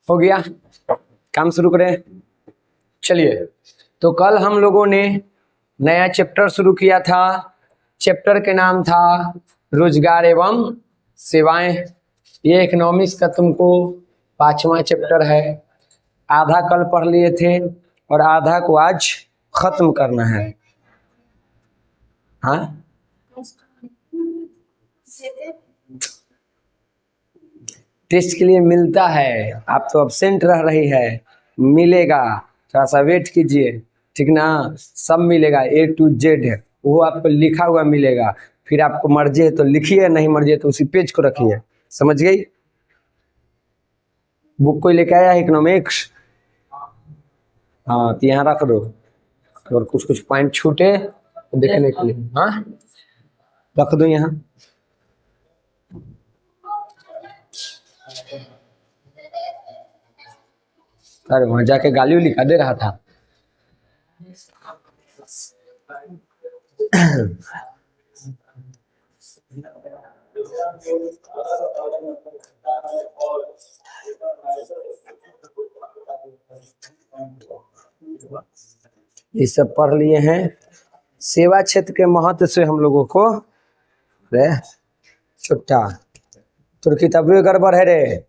हो गया, काम शुरू करें। चलिए, तो कल हम लोगों ने नया चैप्टर शुरू किया था। चैप्टर के नाम था रोजगार एवं सेवाएं। ये इकोनॉमिक्स का तुमको 5वां चैप्टर है। आधा कल पढ़ लिए थे और आधा को आज खत्म करना है। हाँ, टेस्ट के लिए मिलता है, आप तो अब्सेंट रह रही है। मिलेगा, थोड़ा सा वेट कीजिए, ठीक ना। सब मिलेगा, A to Z है, वो आपको लिखा हुआ मिलेगा। फिर आपको मर्जी है तो लिखिए, नहीं मर्जी है तो उसी पेज को रखिए। समझ गई? बुक कोई लेके आया है इकोनॉमिक्स? हाँ, तो यहाँ रख दो और कुछ कुछ पॉइंट छूटे तो देखने के लिए। हाँ, रख दो यहाँ। अरे वहां जाके गाली लिखा दे रहा था। ये सब पढ़ लिए हैं। सेवा क्षेत्र के महत्व से हम लोगों को रे छुट्टा तुर किताब गड़बड़ है रे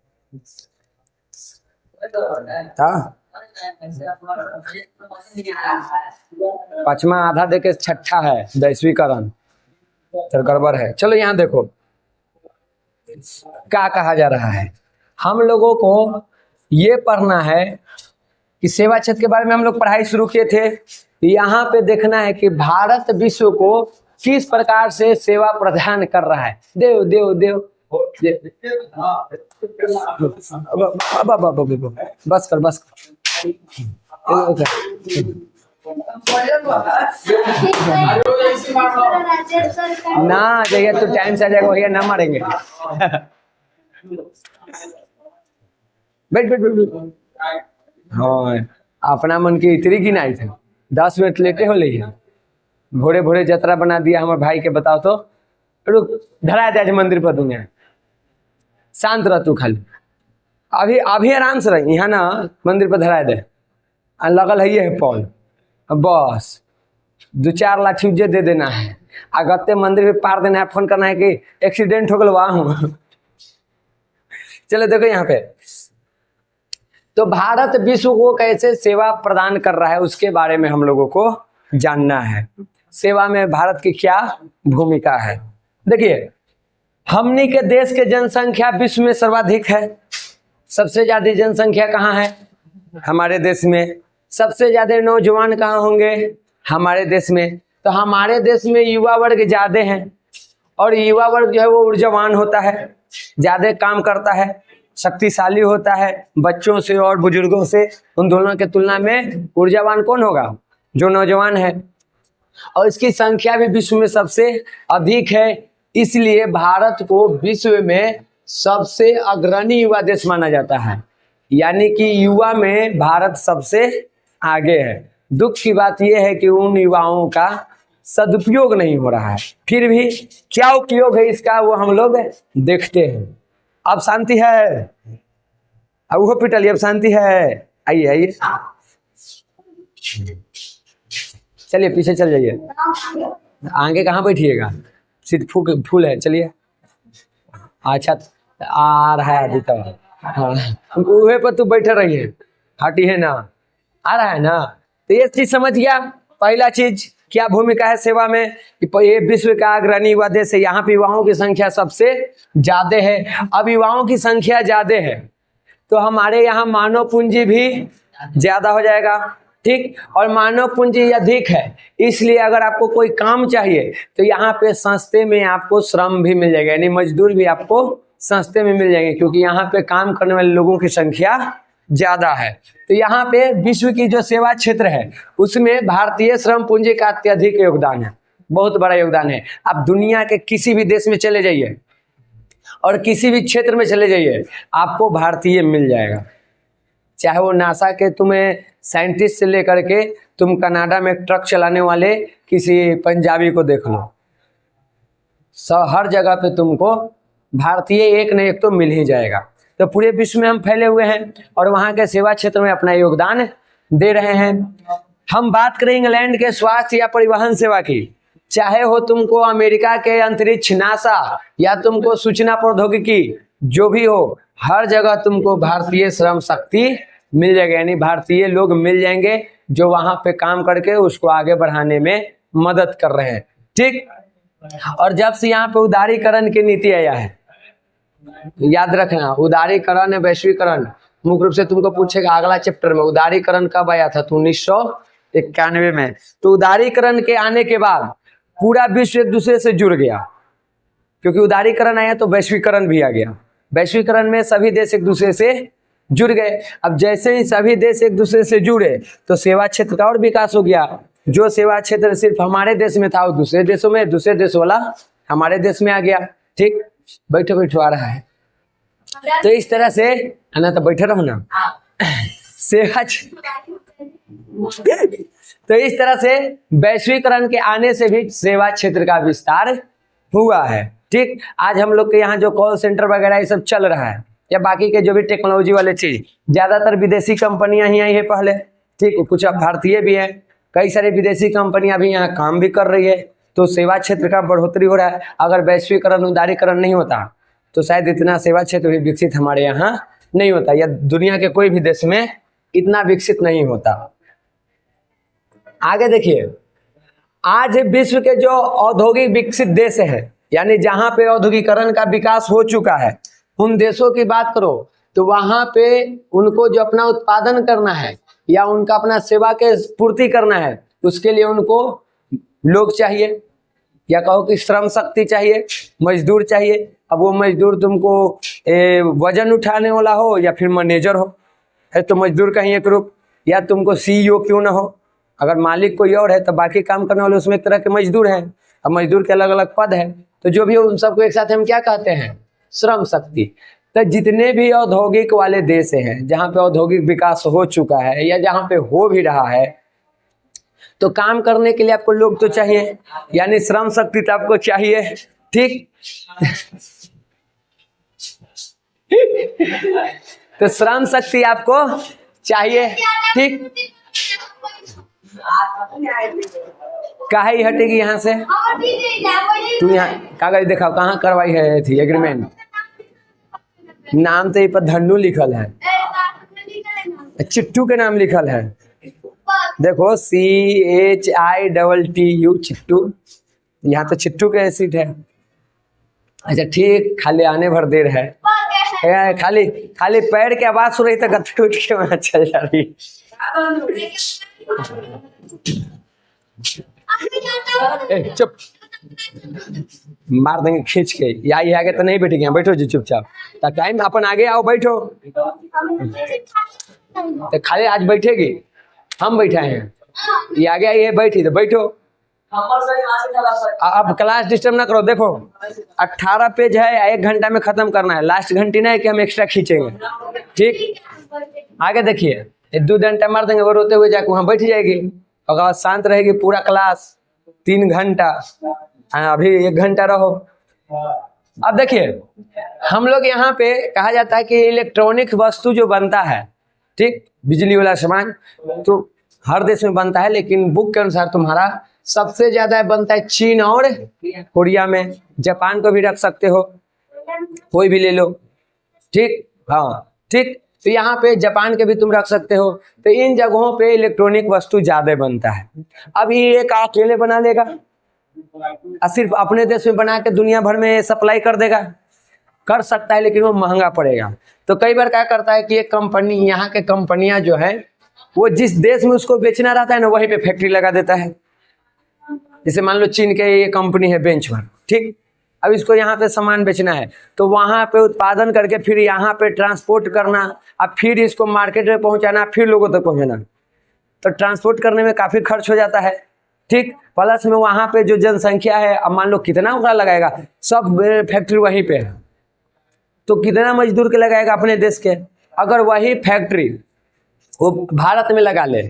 था। 5वां आधा देके 6ठा है वैश्वीकरण, तो गड़बड़ है। चलो यहाँ देखो क्या कहा जा रहा है। हम लोगों को ये पढ़ना है कि सेवा क्षेत्र के बारे में हम लोग पढ़ाई शुरू किए थे। यहाँ पे देखना है कि भारत विश्व को किस प्रकार से सेवा प्रदान कर रहा है। देव देव देव बस कर बस ना जाइए तो टाइम से आ जाएगा भैया, ना मारेंगे। बैठ बैठ बैठ। हाँ, अपना मन की इतनी गिनाई थे, 10 मिनट लेटे हो ले। भोरे भोरे जतरा बना दिया हमारे भाई के। बताओ तो, रुक धरा दे, आज मंदिर पर दूंगा। शांत रह तू, खाली अभी अभी आराम से रही यहाँ ना, मंदिर पर धरा दे। लगल है ये पॉल, बस 2-4 लाठी उज्जे दे देना है। अगत्ते मंदिर पे पार देना है, फोन करना है कि एक्सीडेंट हो गया वहां हूं। चलो देखो यहाँ पे, तो भारत विश्व को कैसे सेवा प्रदान कर रहा है उसके बारे में हम लोगों को जानना है। सेवा में भारत की क्या भूमिका है। देखिए, हमनी के देश के जनसंख्या विश्व में सर्वाधिक है। सबसे ज्यादा जनसंख्या कहाँ है? हमारे देश में। सबसे ज्यादा नौजवान कहाँ होंगे? हमारे देश में। तो हमारे देश में युवा वर्ग ज्यादा है, और युवा वर्ग जो है वो ऊर्जावान होता है, ज्यादा काम करता है, शक्तिशाली होता है। बच्चों से और बुजुर्गों से, उन दोनों के तुलना में ऊर्जावान कौन होगा? जो नौजवान है। और इसकी संख्या भी विश्व में सबसे अधिक है। इसलिए भारत को विश्व में सबसे अग्रणी युवा देश माना जाता है। यानी कि युवा में भारत सबसे आगे है। दुख की बात यह है कि उन युवाओं का सदुपयोग नहीं हो रहा है। फिर भी क्या उपयोग है इसका, वो हम लोग देखते हैं। अब शांति है, अब वो पिटलिए, अब शांति है। आइए आइए, चलिए पीछे चल जाइए। आगे कहाँ बैठिएगा? सीट फूल है। चलिए, अच्छा आ रहा है अभी तो। हाँ, वह पर तू बैठे रहिए, हटी है ना, आ रहा है ना। तो ये चीज समझ गया। पहला चीज क्या भूमिका है सेवा में, कि ये विश्व का अग्रणी युवा देश है। यहाँ पे युवाओं की संख्या सबसे ज्यादा है। अब युवाओं की संख्या ज्यादा है तो हमारे यहाँ मानव पूंजी भी ज्यादा हो जाएगा, ठीक। और मानव पूंजी अधिक है, इसलिए अगर आपको कोई काम चाहिए तो यहाँ पे सस्ते में आपको श्रम भी मिल जाएगा, यानी मजदूर भी आपको सस्ते में मिल जाएंगे, क्योंकि यहाँ पे काम करने वाले लोगों की संख्या ज्यादा है। तो यहाँ पे विश्व की जो सेवा क्षेत्र है उसमें भारतीय श्रम पूंजी का अत्यधिक योगदान है, बहुत बड़ा योगदान है। आप दुनिया के किसी भी देश में चले जाइए और किसी भी क्षेत्र में चले जाइए, आपको भारतीय मिल जाएगा। चाहे वो नासा के तुम्हें साइंटिस्ट से लेकर के तुम कनाडा में ट्रक चलाने वाले किसी पंजाबी को देख लो, हर जगह पे तुमको भारतीय एक न एक तो मिल ही जाएगा। तो पूरे विश्व में हम फैले हुए हैं और वहाँ के सेवा क्षेत्र में अपना योगदान दे रहे हैं। हम बात करें इंग्लैंड के स्वास्थ्य या परिवहन सेवा की, चाहे हो तुमको अमेरिका के अंतरिक्ष नासा या तुमको सूचना प्रौद्योगिकी, जो भी हो, हर जगह तुमको भारतीय श्रम शक्ति मिल जाएगी, यानी भारतीय लोग मिल जाएंगे जो वहां पे काम करके उसको आगे बढ़ाने में मदद कर रहे हैं। ठीक, और जब से यहाँ पे उदारीकरण की नीति आया है, याद रखना, उदारीकरण वैश्वीकरण मुख्य रूप से तुमको पूछेगा अगला चैप्टर में, उदारीकरण कब आया था, तो 1991 में। तो उदारीकरण के आने के बाद पूरा विश्व एक दूसरे से जुड़ गया, क्योंकि उदारीकरण आया तो वैश्वीकरण भी आ गया। वैश्वीकरण में सभी देश एक दूसरे से जुड़ गए। अब जैसे ही सभी देश एक दूसरे से जुड़े तो सेवा क्षेत्र का और विकास हो गया। जो सेवा क्षेत्र सिर्फ हमारे देश में था वो दूसरे देशों में, दूसरे देश वाला हमारे देश में आ गया। ठीक, बैठो बैठो आ रहा है। तो इस तरह से ना, तो बैठे रहो ना। सेवा तो इस तरह से वैश्वीकरण के आने से भी सेवा क्षेत्र का विस्तार हुआ है। ठीक, आज हम लोग के यहाँ जो कॉल सेंटर वगैरह ये सब चल रहा है, या बाकी के जो भी टेक्नोलॉजी वाले चीज, ज्यादातर विदेशी कंपनियां ही आई है पहले। ठीक, कुछ अब भारतीय भी है, कई सारे विदेशी कंपनियां भी यहाँ काम भी कर रही है। तो सेवा क्षेत्र का बढ़ोतरी हो रहा है। अगर वैश्वीकरण उदारीकरण नहीं होता तो शायद इतना सेवा क्षेत्र भी विकसित हमारे यहाँ नहीं होता, या दुनिया के कोई भी देश में इतना विकसित नहीं होता। आगे देखिए, आज विश्व के जो औद्योगिक विकसित देश है, यानी जहां पे औद्योगिकरण का विकास हो चुका है, उन देशों की बात करो तो वहां पे उनको जो अपना उत्पादन करना है या उनका अपना सेवा के पूर्ति करना है, उसके लिए उनको लोग चाहिए, या कहो कि श्रम शक्ति चाहिए, मजदूर चाहिए। अब वो मजदूर तुमको वजन उठाने वाला हो या फिर मैनेजर हो, है तो मजदूर का ही एक रूप, या तुमको सीईओ क्यों ना हो, अगर मालिक कोई और है तो बाकी काम करने वाले उसमें एक तरह के मजदूर हैं। अब मजदूर के अलग अलग पद है, तो जो भी हो उन सबको एक साथ हम क्या कहते हैं, श्रम शक्ति। तो जितने भी औद्योगिक वाले देश हैं जहाँ पे औद्योगिक विकास हो चुका है या जहाँ पे हो भी रहा है, तो काम करने के लिए आपको लोग तो चाहिए, यानी श्रम शक्ति तो आपको चाहिए। ठीक तो श्रम शक्ति आपको चाहिए। ठीक, काहे हटेगी यहाँ से, तू यहाँ कागज दिखाओ, कहाँ करवाई है थी एग्रीमेंट, नाम तो ये पर धन्नू लिखल है, चिट्टू के नाम लिखल है, देखो CHITTU चिट्टू, यहाँ तो चिट्टू के सीट है। अच्छा ठीक, खाली आने भर देर है, खाली खाली पैर की आवाज सुन रही तो गत्ते उठ के वहां चल जा रही। चुप, मार देंगे खींच के, या आगे तो नहीं बैठेंगे, बैठो जी चुपचाप, टाइम अपन आगे आओ, बैठो। तो खाली आज बैठेगी, हम बैठाए हैं, ये आगे आई है बैठी तो बैठो। अब क्लास डिस्टर्ब ना करो। देखो 18 पेज है, 1 घंटा में खत्म करना है, लास्ट घंटी नहीं कि हम एक्स्ट्रा खींचेंगे। ठीक, आगे देखिए, 2 घंटा मार देंगे, वो रोते हुए जाके वहां बैठ जाएगी, और शांत रहेगी पूरा क्लास 3 घंटा। अभी 1 घंटा रहो। अब देखिए, हम लोग यहाँ पे कहा जाता है कि इलेक्ट्रॉनिक वस्तु जो बनता है, ठीक, बिजली वाला सामान तो हर देश में बनता है, लेकिन बुक के अनुसार तुम्हारा सबसे ज्यादा बनता है चीन और कोरिया में। जापान को भी रख सकते हो, कोई भी ले लो। ठीक, हाँ ठीक, तो यहाँ पे जापान के भी तुम रख सकते हो। तो इन जगहों पे इलेक्ट्रॉनिक वस्तु ज्यादा बनता है। अब ये एक अकेले बना लेगा, सिर्फ अपने देश में बना के दुनिया भर में सप्लाई कर देगा, कर सकता है, लेकिन वो महंगा पड़ेगा। तो कई बार क्या करता है कि एक कंपनी, यहाँ के कंपनियां जो है वो जिस देश में उसको बेचना रहता है ना, वहीं पे फैक्ट्री लगा देता है। जैसे मान लो चीन के ये कंपनी है बेंचमार्क, ठीक, अब इसको यहाँ पे सामान बेचना है तो वहां पे उत्पादन करके फिर यहाँ पे ट्रांसपोर्ट करना, अब फिर इसको मार्केट में पहुंचाना, फिर लोगों तक पहुंचाना, तो ट्रांसपोर्ट करने में काफी खर्च हो जाता है। ठीक, प्लस में वहां पे जो जनसंख्या है, अब मान लो कितना उनका लगाएगा, सब फैक्ट्री वहीं पे है, तो कितना मजदूर के लगाएगा अपने देश के। अगर वही फैक्ट्री वो भारत में लगा ले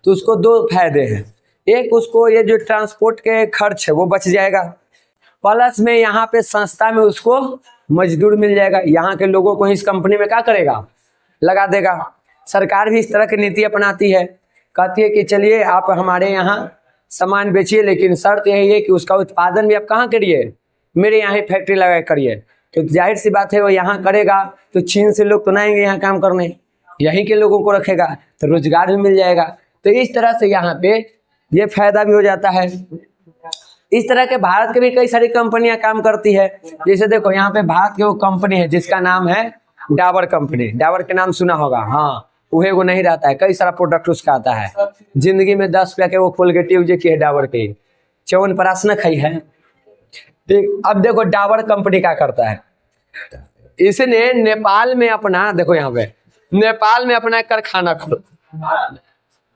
तो उसको 2 फायदे हैं। एक, उसको ये जो ट्रांसपोर्ट के खर्च है वो बच जाएगा, प्लस में यहाँ पे सस्ता में उसको मजदूर मिल जाएगा, यहाँ के लोगों को इस कंपनी में क्या करेगा, लगा देगा। सरकार भी इस तरह की नीति अपनाती है, कहती है कि चलिए आप हमारे यहाँ सामान बेचिए, लेकिन शर्त यही है कि उसका उत्पादन भी आप कहाँ करिए, मेरे यहाँ ही फैक्ट्री लगा करिए। तो जाहिर सी बात है वो यहाँ करेगा तो चीन से लोग तो ना आएंगे यहाँ काम करने, यहीं के लोगों को रखेगा तो रोजगार भी मिल जाएगा। तो इस तरह से यहाँ पे ये फायदा भी हो जाता है। इस तरह के भारत के भी कई सारी कंपनियां काम करती है। जैसे देखो यहाँ पे भारत की वो कंपनी है जिसका नाम है डाबर कंपनी, डाबर के नाम सुना होगा, हाँ उहे वो नहीं रहता है, कई सारा प्रोडक्ट उसका आता है। जिंदगी में 10 रुपया के वो कोलगेट यूज की है डाबर की, च्यवनप्राश न खाई है। ठीक, अब देखो डाबर कंपनी क्या करता है, इसने नेपाल में अपना, देखो यहाँ पे नेपाल में अपना कारखाना खोल,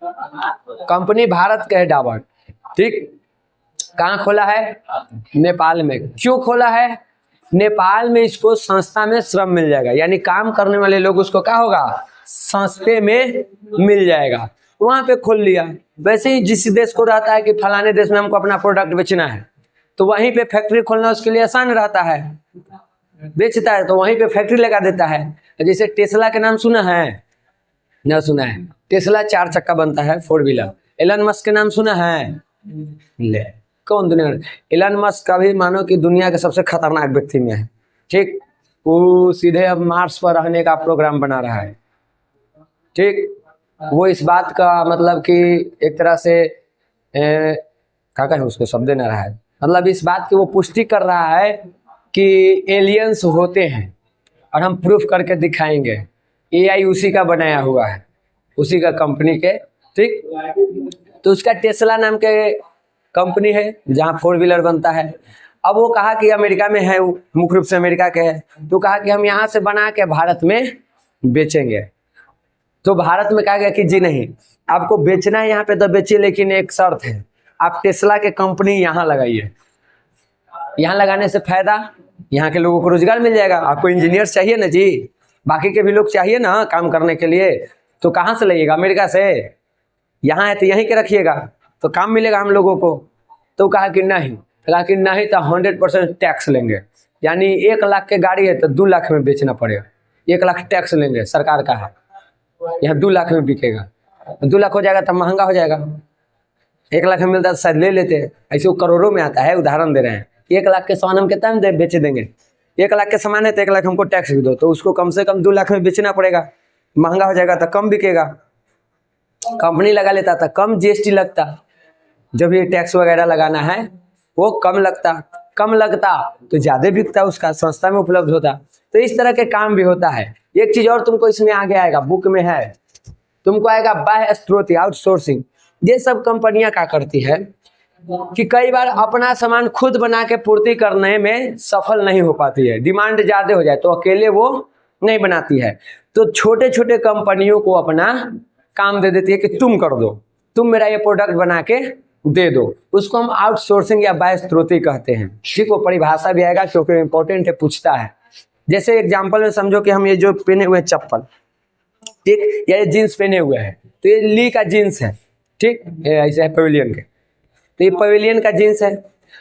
कंपनी भारत का है डाबर, ठीक, कहाँ खोला है, नेपाल में। क्यों खोला है, नेपाल में इसको संस्था में श्रम मिल जाएगा, यानी काम करने वाले लोग उसको क्या होगा, सस्ते में मिल जाएगा, वहां पे खोल लिया। वैसे ही जिस देश को रहता है कि फलाने देश में हमको अपना प्रोडक्ट बेचना है तो वहीं पे फैक्ट्री खोलना उसके लिए आसान रहता है, बेचता है तो वहीं पे फैक्ट्री लगा देता है। जैसे टेस्ला के नाम सुना है, ना सुना है, टेस्ला 4 चक्का बनता है, 4 व्हीलर। एलन मस्क के नाम सुना है, ले कौन दुनिया में, एलन मस्क का भी मानो कि दुनिया के सबसे खतरनाक व्यक्ति में है, ठीक, वो सीधे अब मार्स पर रहने का प्रोग्राम बना रहा है, ठीक। वो इस बात का मतलब कि एक तरह से क्या कहें उसको, शब्द न रहा है, मतलब इस बात की वो पुष्टि कर रहा है कि एलियंस होते हैं और हम प्रूफ करके दिखाएंगे। AI उसी का बनाया हुआ है, उसी का कंपनी के, ठीक। तो उसका टेस्ला नाम के कंपनी है जहाँ 4 व्हीलर बनता है। अब वो कहा कि अमेरिका में है, वो मुख्य रूप से अमेरिका के है, तो कहा कि हम यहाँ से बना के भारत में बेचेंगे। तो भारत में कहा गया कि जी नहीं, आपको बेचना है यहाँ पे तो बेचिए, लेकिन एक शर्त है, आप टेस्ला के कंपनी यहाँ लगाइए। यहाँ लगाने से फायदा, यहाँ के लोगों को रोजगार मिल जाएगा। आपको इंजीनियर चाहिए ना जी, बाकी के भी लोग चाहिए ना काम करने के लिए, तो कहाँ से लाइएगा, अमेरिका से। यहाँ है तो यहीं के रखिएगा तो काम मिलेगा हम लोगों को। तो कहा कि नहीं, कहा कि नहीं तो 100% टैक्स लेंगे, यानी 1 लाख के गाड़ी है तो 2 लाख में बेचना पड़ेगा, 1 लाख टैक्स लेंगे, सरकार का है, यहाँ 2 लाख में बिकेगा। 2 लाख हो जाएगा तब महंगा हो जाएगा, 1 लाख में मिलता तो शायद ले लेते, ऐसे वो करोड़ों में आता है, उदाहरण दे रहे हैं। 1 लाख के सामान हम कितना में बेच देंगे, 1 लाख के सामान है तो 1 लाख हमको टैक्स भी दो, तो उसको कम से कम 2 लाख में बेचना पड़ेगा, महंगा हो जाएगा तो कम बिकेगा। कंपनी लगा लेता था कम GST लगता, जब ये टैक्स वगैरह लगाना है वो कम लगता तो ज़्यादा बिकता, उसका सस्ता में उपलब्ध होता। तो इस तरह के काम भी होता है। एक चीज़ और तुमको इसमें आगे आएगा, बुक में है, तुमको आएगा बाह्य स्रोत, आउटसोर्सिंग। ये सब कंपनियां क्या करती है कि कई बार अपना सामान खुद बना के पूर्ति करने में सफल नहीं हो पाती है, डिमांड ज़्यादा हो जाए तो अकेले वो नहीं बनाती है, तो छोटे छोटे कंपनियों को अपना काम दे देती है कि तुम कर दो, तुम मेरा ये प्रोडक्ट बना के दे दो। उसको हम आउटसोर्सिंग या बाह्य स्रोत कहते हैं, ठीक। वो परिभाषा भी आएगा क्योंकि इंपॉर्टेंट है, पूछता है। जैसे एग्जाम्पल में समझो कि हम ये जो पहने हुए चप्पल, ठीक, या ये जीन्स पहने हुए हैं, तो ये ली का जीन्स है, ठीक, ऐसे है पवेलियन के, तो ये पवेलियन का जीन्स है।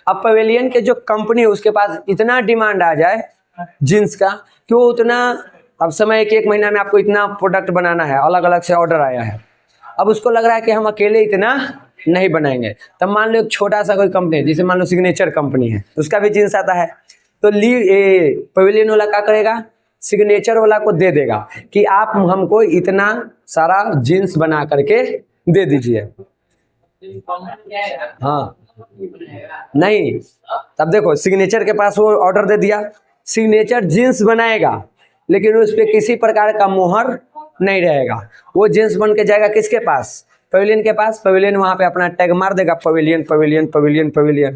अब पवेलियन के जो कंपनी है उसके पास इतना डिमांड आ जाए जीन्स का कि वो उतना, अब समय एक महीना में आपको इतना प्रोडक्ट बनाना है, अलग अलग से ऑर्डर आया है, अब उसको लग रहा है कि हम अकेले इतना नहीं बनाएंगे। तब मान लो एक छोटा सा कोई कंपनी है, जैसे मान लो सिग्नेचर कंपनी है, उसका भी जीन्स आता है, तो पवेलियन वाला क्या करेगा, सिग्नेचर वाला को दे देगा कि आप हमको इतना सारा जीन्स बना करके दे दीजिए। हाँ नहीं, तब देखो सिग्नेचर के पास वो ऑर्डर दे दिया, सिग्नेचर जीन्स बनाएगा लेकिन उस पर किसी प्रकार का मोहर नहीं रहेगा, वो जीन्स बन के जाएगा किसके पास, पवेलियन के पास। पवेलियन वहाँ पे अपना टैग मार देगा, पवेलियन पवेलियन पवेलियन पवेलियन,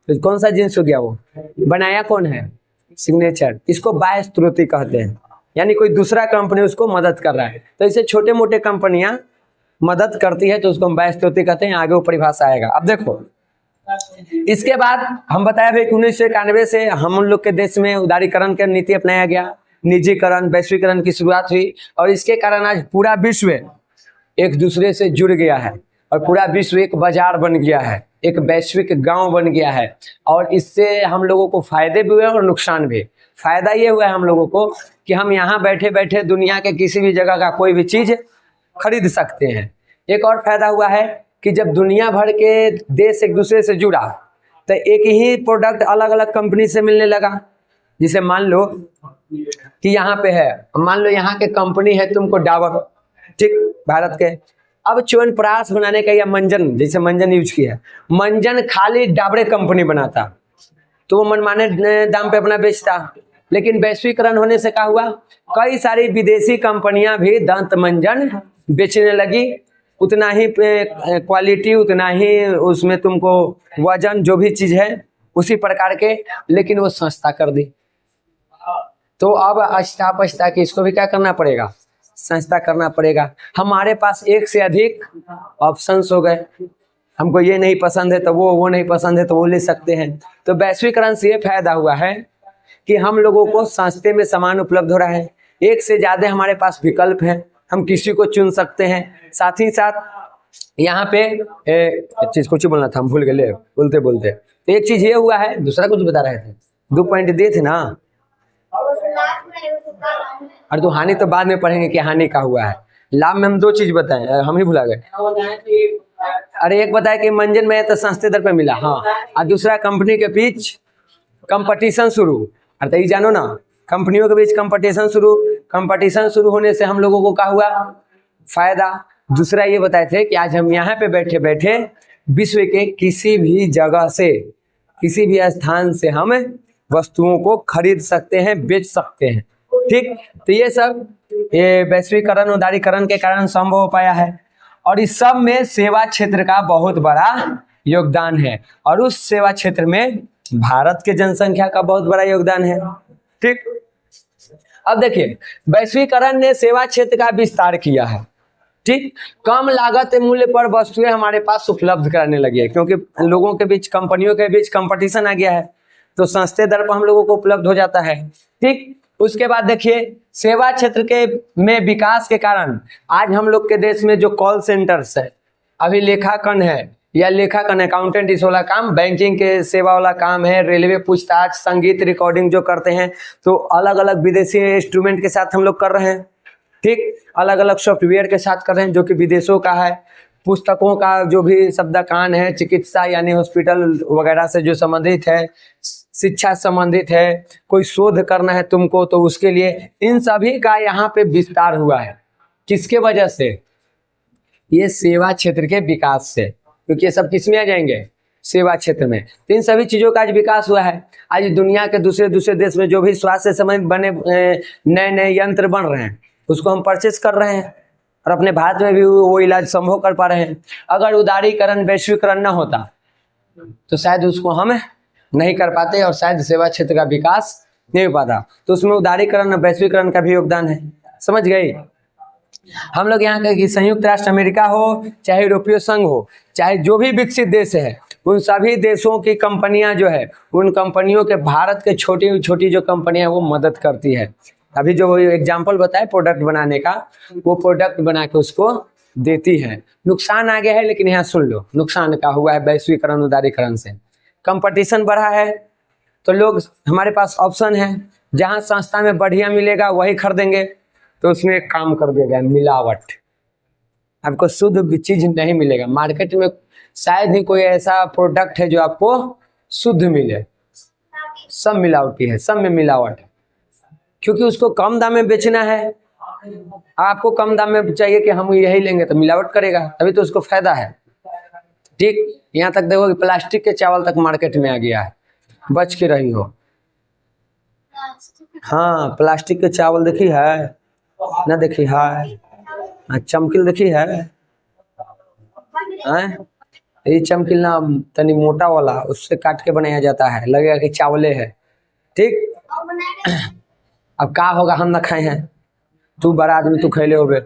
तो कौन सा जीन्स हो गया, वो बनाया कौन है, सिग्नेचर। इसको बाह्य स्रोत कहते हैं, यानी कोई दूसरा कंपनी उसको मदद कर रहा है। तो इसे छोटे मोटे कंपनियां मदद करती है तो उसको हम बाह्य स्रोत कहते हैं, आगे वो परिभाषा आएगा। अब देखो इसके बाद हम बताया भाई 1991 से हम लोग के देश में उदारीकरण की नीति अपनाया गया, निजीकरण वैश्वीकरण की शुरुआत हुई, और इसके कारण आज पूरा विश्व एक दूसरे से जुड़ गया है और पूरा विश्व एक बाजार बन गया है, एक वैश्विक गांव बन गया है, और इससे हम लोगों को फायदे भी हुए और नुकसान भी। फायदा ये हुआ है हम लोगों को कि हम यहाँ बैठे बैठे दुनिया के किसी भी जगह का कोई भी चीज खरीद सकते हैं। एक और फायदा हुआ है कि जब दुनिया भर के देश एक दूसरे से जुड़ा तो एक ही प्रोडक्ट अलग अलग कंपनी से मिलने लगा। जिसे मान लो कि यहाँ पे है, मान लो यहाँ के कंपनी है तुमको डाबर, ठीक, भारत के। अब च्यवनप्राश बनाने का या मंजन, जैसे मंजन यूज किया है, मंजन खाली डाबरे कंपनी बनाता तो वो मनमाने दाम पे अपना बेचता। लेकिन वैश्वीकरण होने से क्या हुआ, कई सारी विदेशी कंपनियां भी दंत मंजन बेचने लगी। उतना ही क्वालिटी, उतना ही उसमें तुमको वजन, जो भी चीज है उसी प्रकार के, लेकिन वो सस्ता कर दी। तो अब आहिस्ता आहिस्ता कि इसको भी क्या करना पड़ेगा, सस्ता करना पड़ेगा। हमारे पास एक से अधिक ऑप्शंस हो गए, हमको ये नहीं पसंद है तो वो नहीं पसंद है तो वो ले सकते हैं। तो वैश्वीकरण से ये फायदा हुआ है कि हम लोगों को सस्ते में सामान उपलब्ध हो रहा है, एक से ज्यादा हमारे पास विकल्प है, हम किसी को चुन सकते हैं। साथ ही साथ यहाँ पे एक चीज कुछ बोलना था, हम भूल गए बोलते बोलते। तो एक चीज ये हुआ है, दूसरा कुछ बता रहे थे, 2 पॉइंट दिए थे ना। और तो हानि तो बाद में पढ़ेंगे कि हानि का हुआ है। लाभ में हम 2 चीज बताए, हम ही भुला गए। अरे एक बताया कि मंजन में तो सस्ते दर पे मिला, हाँ, और दूसरा कंपनी के बीच कंपटीशन शुरू। अरे ये जानो ना, कंपनियों के बीच कंपटीशन शुरू होने से हम लोगों को क्या हुआ, फायदा। दूसरा ये बताए थे कि आज हम यहाँ पे बैठे बैठे विश्व के किसी भी जगह से, किसी भी स्थान से हम वस्तुओं को खरीद सकते हैं, बेच सकते हैं, ठीक। तो ये सब ये वैश्वीकरण, उदारीकरण के कारण संभव हो पाया है। और इस सब में सेवा क्षेत्र का बहुत बड़ा योगदान है, और उस सेवा क्षेत्र में भारत के जनसंख्या का बहुत बड़ा योगदान है, ठीक। अब देखिए, वैश्वीकरण ने सेवा क्षेत्र का विस्तार किया है, ठीक। कम लागत मूल्य पर वस्तुएं हमारे पास उपलब्ध कराने लगी है, क्योंकि लोगों के बीच, कंपनियों के बीच कंपटीशन आ गया है, तो सस्ते दर पर हम लोगों को उपलब्ध हो जाता है, ठीक। उसके बाद देखिए, सेवा क्षेत्र के में विकास के कारण आज हम लोग के देश में जो कॉल सेंटर्स है, अभी लेखाकन है या लेखाकन अकाउंटेंट, इस वाला काम, बैंकिंग के सेवा वाला काम है, रेलवे पूछताछ, संगीत रिकॉर्डिंग जो करते हैं, तो अलग अलग विदेशी इंस्ट्रूमेंट के साथ हम लोग कर रहे हैं, ठीक। अलग अलग सॉफ्टवेयर के साथ कर रहे हैं जो कि विदेशों का है। पुस्तकों का जो भी शब्दकान है, चिकित्सा यानी हॉस्पिटल वगैरह से जो संबंधित है, शिक्षा संबंधित है, कोई शोध करना है तुमको तो उसके लिए, इन सभी का यहाँ पे विस्तार हुआ है। किसके वजह से, ये सेवा क्षेत्र के विकास से, क्योंकि ये सब किसमें आ जाएंगे, सेवा क्षेत्र में। तो इन सभी चीजों का आज विकास हुआ है। आज दुनिया के दूसरे दूसरे देश में जो भी स्वास्थ्य से संबंधित बने नए नए यंत्र बन रहे हैं, उसको हम परचेस कर रहे हैं, और अपने भारत में भी वो इलाज संभव कर पा रहे हैं। अगर उदारीकरण, वैश्वीकरण न होता तो शायद उसको हम नहीं कर पाते, और शायद सेवा क्षेत्र का विकास नहीं हो पाता। तो उसमें उदारीकरण और वैश्वीकरण का भी योगदान है, समझ गई। हम लोग यहाँ के संयुक्त राष्ट्र अमेरिका हो, चाहे यूरोपीय संघ हो, चाहे जो भी विकसित देश है, उन सभी देशों की कंपनियां जो है, उन कंपनियों के भारत के छोटी छोटी जो कंपनियां वो मदद करती है। अभी जो एग्जाम्पल बताए प्रोडक्ट बनाने का, वो प्रोडक्ट बना के उसको देती है। नुकसान आ गया है, लेकिन यहाँ सुन लो, नुकसान का हुआ है वैश्वीकरण, उदारीकरण से कंपटीशन बढ़ा है, तो लोग, हमारे पास ऑप्शन है, जहाँ सस्ता में बढ़िया मिलेगा वही खरीदेंगे, तो उसमें एक काम कर देगा, मिलावट। आपको शुद्ध चीज नहीं मिलेगा मार्केट में, शायद ही कोई ऐसा प्रोडक्ट है जो आपको शुद्ध मिले, सब मिलावटी है, सब में मिलावट है, क्योंकि उसको कम दाम में बेचना है। आपको कम दाम में चाहिए कि हम यही लेंगे, तो मिलावट करेगा, तभी तो उसको फायदा है, ठीक। यहाँ तक देखो कि प्लास्टिक के चावल तक मार्केट में आ गया है, बच के रही हो। हाँ, प्लास्टिक के चावल देखी है ना, देखी है, चमकील देखी है, ये चमकील ना तनी मोटा वाला, उससे काट के बनाया जाता है, लगेगा कि चावले है, ठीक। अब क्या होगा, हम ना खाए हैं, तू बड़ा आदमी, तू खैले होगे।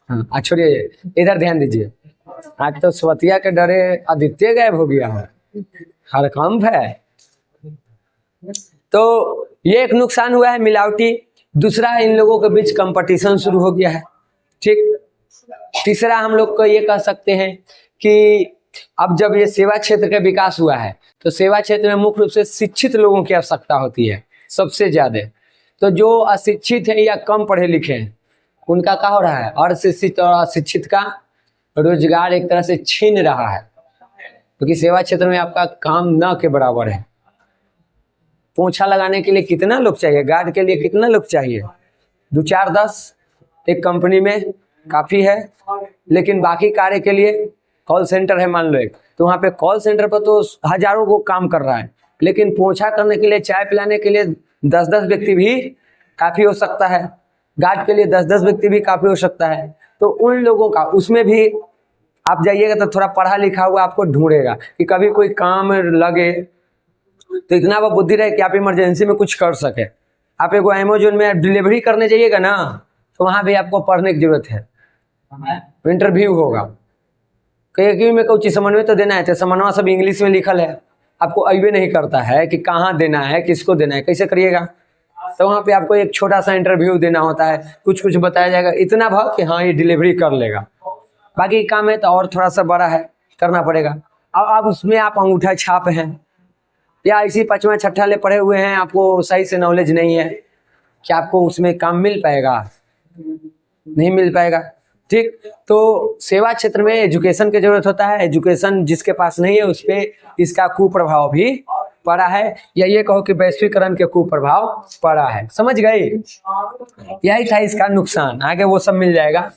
हाँ, छोड़िए, इधर ध्यान दीजिए। आज तो स्वतिया के डरे आदित्य गायब हो गया है, हरकंप है। तो ये एक नुकसान हुआ है, मिलावटी। दूसरा, इन लोगों के बीच कंपटीशन शुरू हो गया है, ठीक। तीसरा, हम लोग को ये कह सकते हैं कि अब जब ये सेवा क्षेत्र का विकास हुआ है, तो सेवा क्षेत्र में मुख्य रूप से शिक्षित लोगों की आवश्यकता होती है। सबसे ज्यादा। तो जो अशिक्षित है या कम पढ़े लिखे हैं उनका क्या हो रहा है, अशिक्षित और अशिक्षित का रोजगार एक तरह से छीन रहा है, क्योंकि सेवा क्षेत्र में आपका काम न के बराबर है। पोछा लगाने के लिए कितना लोग चाहिए, गार्ड के लिए कितना लोग चाहिए, 2 4 10 एक कंपनी में काफी है। लेकिन बाकी कार्य के लिए कॉल सेंटर है मान लो एक, तो वहाँ पे कॉल सेंटर पर तो हजारों को काम कर रहा है, लेकिन पोछा करने के लिए, चाय पिलाने के लिए 10 व्यक्ति भी काफी हो सकता है, गार्ड के लिए 10 व्यक्ति भी काफी हो सकता है। तो उन लोगों का, उसमें भी आप जाइएगा तो थोड़ा पढ़ा लिखा हुआ आपको ढूंढेगा कि कभी कोई काम लगे तो इतना वो बुद्धि रहे कि आप इमरजेंसी में कुछ कर सके। आप एक अमेजोन में डिलीवरी करने जाइएगा ना, तो वहां भी आपको पढ़ने की जरूरत है, इंटरव्यू होगा, कहीं में कुछ समन्वय तो देना है, तो समन्वय सब इंग्लिश में लिखल है, आपको अइबे नहीं करता है कि कहाँ देना है, किसको देना है, कैसे करिएगा। तो वहाँ पे आपको एक छोटा सा इंटरव्यू देना होता है, कुछ बताया जाएगा, इतना भाव कि हाँ ये डिलीवरी कर लेगा। बाकी काम है तो और थोड़ा सा बड़ा है, करना पड़ेगा। अब उसमें आप अंगूठा छाप हैं या इसी 5वां 6ठा ले पढ़े हुए हैं, आपको सही से नॉलेज नहीं है, क्या आपको उसमें काम मिल पाएगा? नहीं मिल पाएगा। ठीक, तो सेवा क्षेत्र में एजुकेशन की जरूरत होता है। एजुकेशन जिसके पास नहीं है उस पर इसका कुप्रभाव भी पड़ा है, या ये कहो कि वैश्वीकरण के कुप्रभाव पड़ा है। समझ गए? यही था इसका नुकसान, आगे वो सब मिल जाएगा।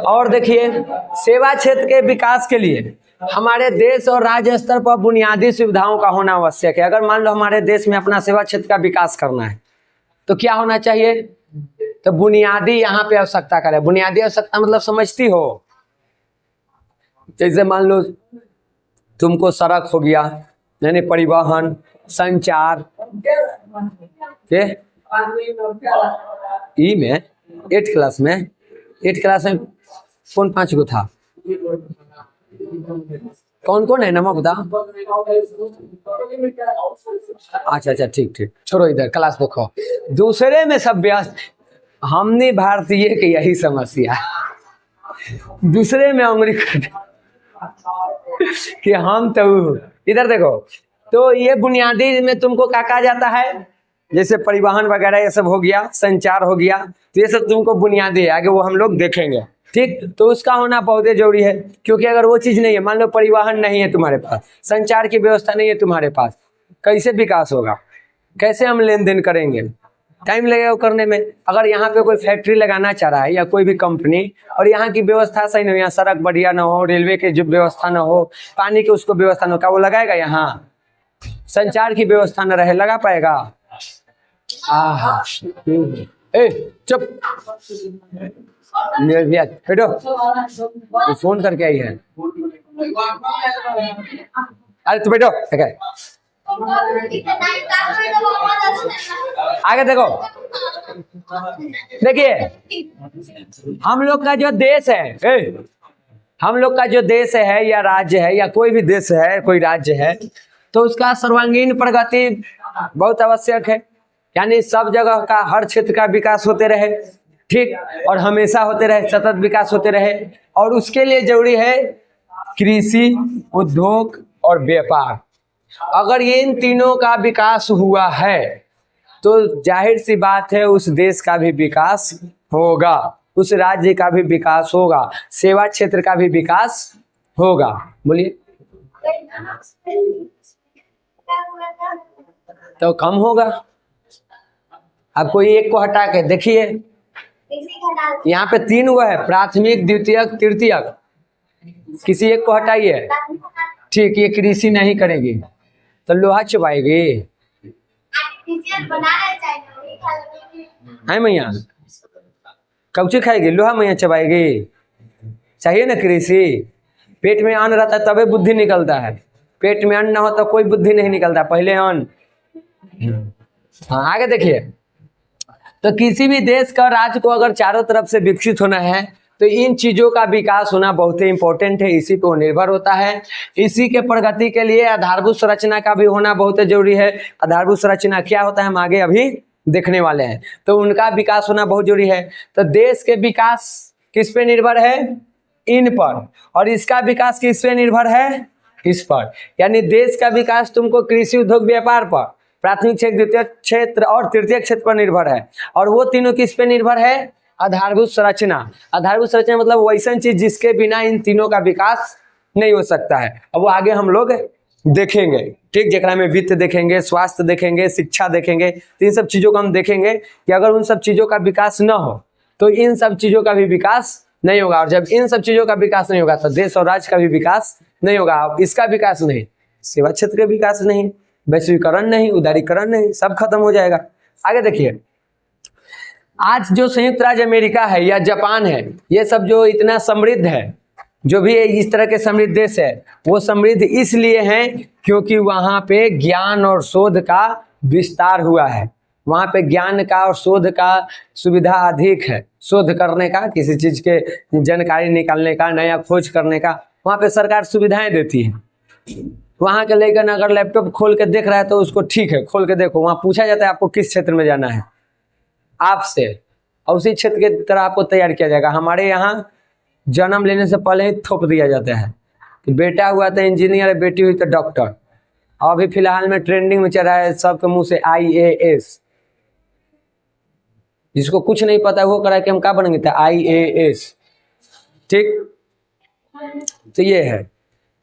और देखिए, सेवा क्षेत्र के विकास के लिए हमारे देश और राज्य स्तर पर बुनियादी सुविधाओं का होना आवश्यक है। अगर मान लो हमारे देश में अपना सेवा क्षेत्र का विकास करना है तो क्या होना चाहिए? तो बुनियादी यहाँ पे आवश्यकता करे। बुनियादी आवश्यकता मतलब समझती हो, जैसे मान लो तुमको सड़क हो गया, यानी परिवहन, संचार के ई में 8 क्लास में कौन 5 गो था? कौन कौन है नाम बता। अच्छा ठीक, छोड़ो इधर, क्लास देखो। दूसरे में सब व्यस्त, हमने भारतीय की यही समस्या है, दूसरे में उंगली कि हम तो इधर देखो। तो ये बुनियादी में तुमको क्या कहा जाता है? जैसे परिवहन वगैरह ये सब हो गया, संचार हो गया, तो ये सब तुमको बुनियादी है, आगे वो हम लोग देखेंगे। ठीक, तो उसका होना बहुत जरूरी है, क्योंकि अगर वो चीज नहीं है, मान लो परिवहन नहीं है तुम्हारे पास, संचार की व्यवस्था नहीं है तुम्हारे पास, कैसे विकास होगा? कैसे हम लेन देन करेंगे? टाइम लगेगा करने में। अगर यहाँ पे कोई फैक्ट्री लगाना चाह रहा है या कोई भी कंपनी, और यहाँ की व्यवस्था सही नहीं हो, यहाँ सड़क बढ़िया ना हो, रेलवे की जो व्यवस्था ना हो, पानी की उसको व्यवस्था ना हो, क्या वो लगाएगा? यहाँ संचार की व्यवस्था न रहे, लगा पाएगा? चुप बेटो, फोन करके आई है। अरे तू बैठो, आगे देखो। देखिए, हम लोग का जो देश है, हम लोग का जो देश है या राज्य है, या कोई भी देश है, कोई राज्य है, तो उसका सर्वांगीण प्रगति बहुत आवश्यक है। यानी सब जगह का, हर क्षेत्र का विकास होते रहे, ठीक, और हमेशा होते रहे, सतत विकास होते रहे। और उसके लिए जरूरी है कृषि, उद्योग और व्यापार। अगर ये इन तीनों का विकास हुआ है तो जाहिर सी बात है उस देश का भी विकास होगा, उस राज्य का भी विकास होगा, सेवा क्षेत्र का भी विकास होगा। बोलिए, तो कम होगा। अब कोई एक को हटा के देखिए, यहाँ पे 3 गो है, प्राथमिक, द्वितीयक, तृतीयक, किसी एक को हटाइए। ठीक, ये कृषि नहीं करेगी तो लोहा चबाएगी है मैया? कौची खाएगी? लोहा मैया चबाएगी? चाहिए ना कृषि। पेट में अन्न रहता है तभी बुद्धि निकलता है, पेट में अन्न ना हो तो कोई बुद्धि नहीं निकलता, पहले अन्न। हाँ, आगे देखिए। तो किसी भी देश का, राज्य को अगर चारों तरफ से विकसित होना है तो इन चीजों का विकास होना बहुत ही इंपॉर्टेंट है, इसी पर निर्भर होता है। इसी के प्रगति के लिए आधारभूत संरचना का भी होना बहुत जरूरी है। आधारभूत संरचना क्या होता है हम आगे अभी देखने वाले हैं, तो उनका विकास होना बहुत जरूरी है। तो देश के विकास किस पे निर्भर है? इन पर। और इसका विकास किस पे निर्भर है? इस पर, यानी देश का विकास तुमको कृषि, उद्योग, व्यापार पर, प्राथमिक क्षेत्र, द्वितीय क्षेत्र और तृतीय क्षेत्र पर निर्भर है। और वो तीनों किस पे निर्भर है? आधारभूत संरचना। आधारभूत संरचना मतलब वैसा चीज जिसके बिना इन तीनों का विकास नहीं हो सकता है। अब वो आगे हम लोग देखेंगे, ठीक, जेकरा में वित्त देखेंगे, स्वास्थ्य देखेंगे, शिक्षा देखेंगे। तो इन सब चीजों को हम देखेंगे कि अगर उन सब चीजों का विकास न हो तो इन सब चीजों का भी विकास नहीं होगा, और जब इन सब चीजों का विकास नहीं होगा तो देश और राज्य का भी विकास नहीं होगा। इसका विकास नहीं, सेवा क्षेत्र का विकास नहीं, वैश्वीकरण नहीं, उदारीकरण नहीं, सब खत्म हो जाएगा। आगे देखिए, आज जो संयुक्त राज्य अमेरिका है या जापान है, ये सब जो इतना समृद्ध है, जो भी इस तरह के समृद्ध देश है, वो समृद्ध इसलिए हैं क्योंकि वहाँ पे ज्ञान और शोध का विस्तार हुआ है। वहाँ पे ज्ञान का और शोध का सुविधा अधिक है। शोध करने का, किसी चीज के जानकारी निकालने का, नया खोज करने का, वहाँ पे सरकार सुविधाएं देती है। वहाँ के लेकिन अगर लैपटॉप खोल के देख रहा है तो उसको ठीक है, खोल के देखो। वहाँ पूछा जाता है आपको किस क्षेत्र में जाना है आपसे, और उसी क्षेत्र के तरह आपको तैयार किया जाएगा। हमारे यहाँ जन्म लेने से पहले ही थोप दिया जाता है कि बेटा हुआ तो इंजीनियर, बेटी हुई तो डॉक्टर। और अभी फिलहाल में ट्रेंडिंग में चल रहा है सबके मुंह से IAS। जिसको कुछ नहीं पता वो करा कि हम क्या बनेंगे, तो IAS, ठीक। तो ये है।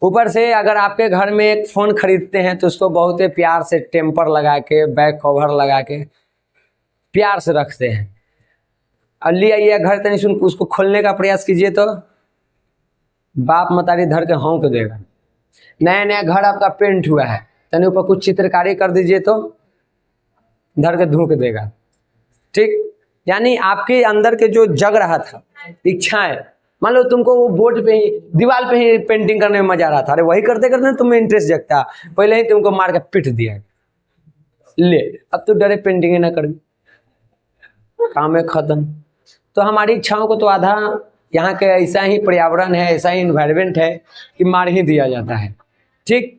ऊपर से अगर आपके घर में एक फोन खरीदते हैं तो उसको बहुत ही प्यार से टेम्पर लगा के, बैक कवर लगा के प्यार से रखते हैं। और ले आइए घर तनी सुन, उसको खोलने का प्रयास कीजिए तो बाप मतारी धर के होंक देगा। नया नया घर आपका पेंट हुआ है, तनी ऊपर कुछ चित्रकारी कर दीजिए तो धर के धूक देगा, ठीक। यानी आपके अंदर के जो जग रहा था इच्छाएं, मान लो तुमको वो बोर्ड पे ही, दीवार पे ही पेंटिंग करने में मजा आ रहा था, अरे वही करते करते तुम्हें इंटरेस्ट जगता, पहले ही तुमको मार के पिट दिया, ले अब तो डरे पेंटिंग ही ना कर, काम है खत्म। तो हमारी इच्छाओं को तो आधा यहाँ के ऐसा ही पर्यावरण है, ऐसा ही इन्वायरमेंट है कि मार ही दिया जाता है, ठीक।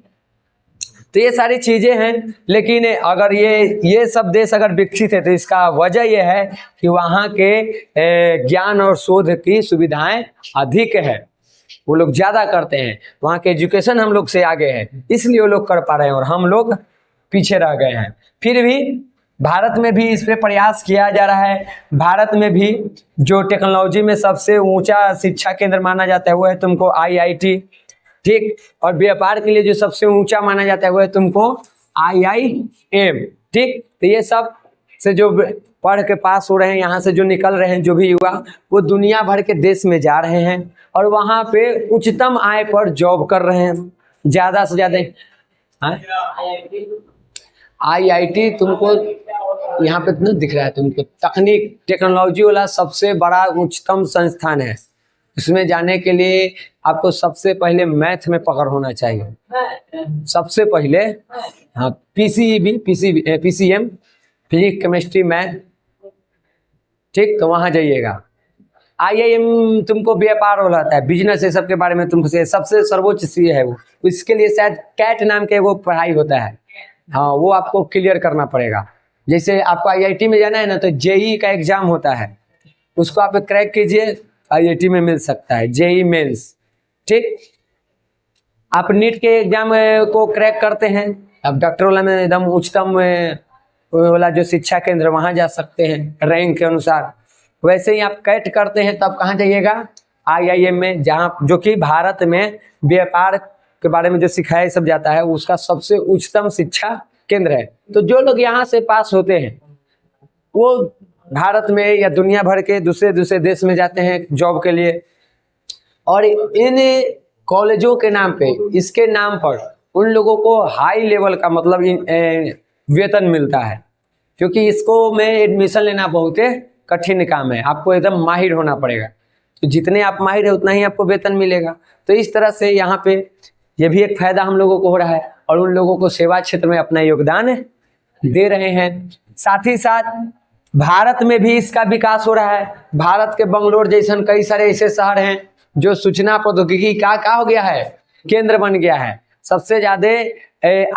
तो ये सारी चीजें हैं। लेकिन अगर ये सब देश अगर विकसित है तो इसका वजह यह है कि वहाँ के ज्ञान और शोध की सुविधाएं अधिक है, वो लोग ज्यादा करते हैं। वहाँ के एजुकेशन हम लोग से आगे है, इसलिए वो लोग कर पा रहे हैं और हम लोग पीछे रह गए हैं। फिर भी भारत में भी इस पे प्रयास किया जा रहा है। भारत में भी जो टेक्नोलॉजी में सबसे ऊंचा शिक्षा केंद्र माना जाता है वो है तुमको IIT, ठीक। और व्यापार के लिए जो सबसे ऊंचा माना जाता है वो है तुमको IIM, ठीक। तो ये सब से जो पढ़ के पास हो रहे हैं, यहाँ से जो निकल रहे हैं जो भी युवा, वो दुनिया भर के देश में जा रहे हैं और वहाँ पे उच्चतम आय पर जॉब कर रहे हैं, ज्यादा से ज्यादा। IIT तुमको यहाँ पे न दिख रहा है, तुमको तकनीक टेक्नोलॉजी वाला सबसे बड़ा उच्चतम संस्थान है। इसमें जाने के लिए आपको सबसे पहले मैथ में पकड़ होना चाहिए, सबसे पहले। हाँ, PCM, फिजिक्स, केमिस्ट्री, मैथ, ठीक। तो वहाँ जाइएगा। IIM तुमको व्यापार वाला आता है, बिजनेस है, सबके बारे में तुमको सबसे सर्वोच्च सी है वो। इसके लिए शायद कैट नाम के वो पढ़ाई होता है, हाँ, वो आपको क्लियर करना पड़ेगा। जैसे आपको IIT में जाना है ना तो JEE का एग्जाम होता है, उसको आप क्रैक कीजिए, IIT में मिल सकता है, JEE मेंस, ठीक। आप नीट के एग्जाम को क्रैक करते हैं, अब डॉक्टर वाला में एकदम उच्चतम वाला जो शिक्षा केंद्र वहाँ जा सकते हैं रैंक के अनुसार। वैसे ही आप कैट करते हैं तब कहाँ जाइएगा, IIM में, जहाँ जो कि भारत में व्यापार के बारे में जो सिखाया सब जाता है, उसका सबसे उच्चतम शिक्षा केंद्र है। तो जो लोग यहाँ से पास होते हैं वो भारत में या दुनिया भर के दूसरे दूसरे देश में जाते हैं जॉब के लिए। और इन कॉलेजों के नाम पे, इसके नाम पर उन लोगों को हाई लेवल का मतलब वेतन मिलता है, क्योंकि इसको में एडमिशन लेना बहुत कठिन काम है, आपको एकदम माहिर होना पड़ेगा। तो जितने आप माहिर है उतना ही आपको वेतन मिलेगा। तो इस तरह से यहाँ पे ये भी एक फायदा हम लोगों को हो रहा है और उन लोगों को सेवा क्षेत्र में अपना योगदान दे रहे हैं। साथ ही साथ भारत में भी इसका विकास हो रहा है। भारत के बंगलोर जैसन कई सारे ऐसे शहर हैं जो सूचना प्रौद्योगिकी का हो गया है, केंद्र बन गया है। सबसे ज्यादा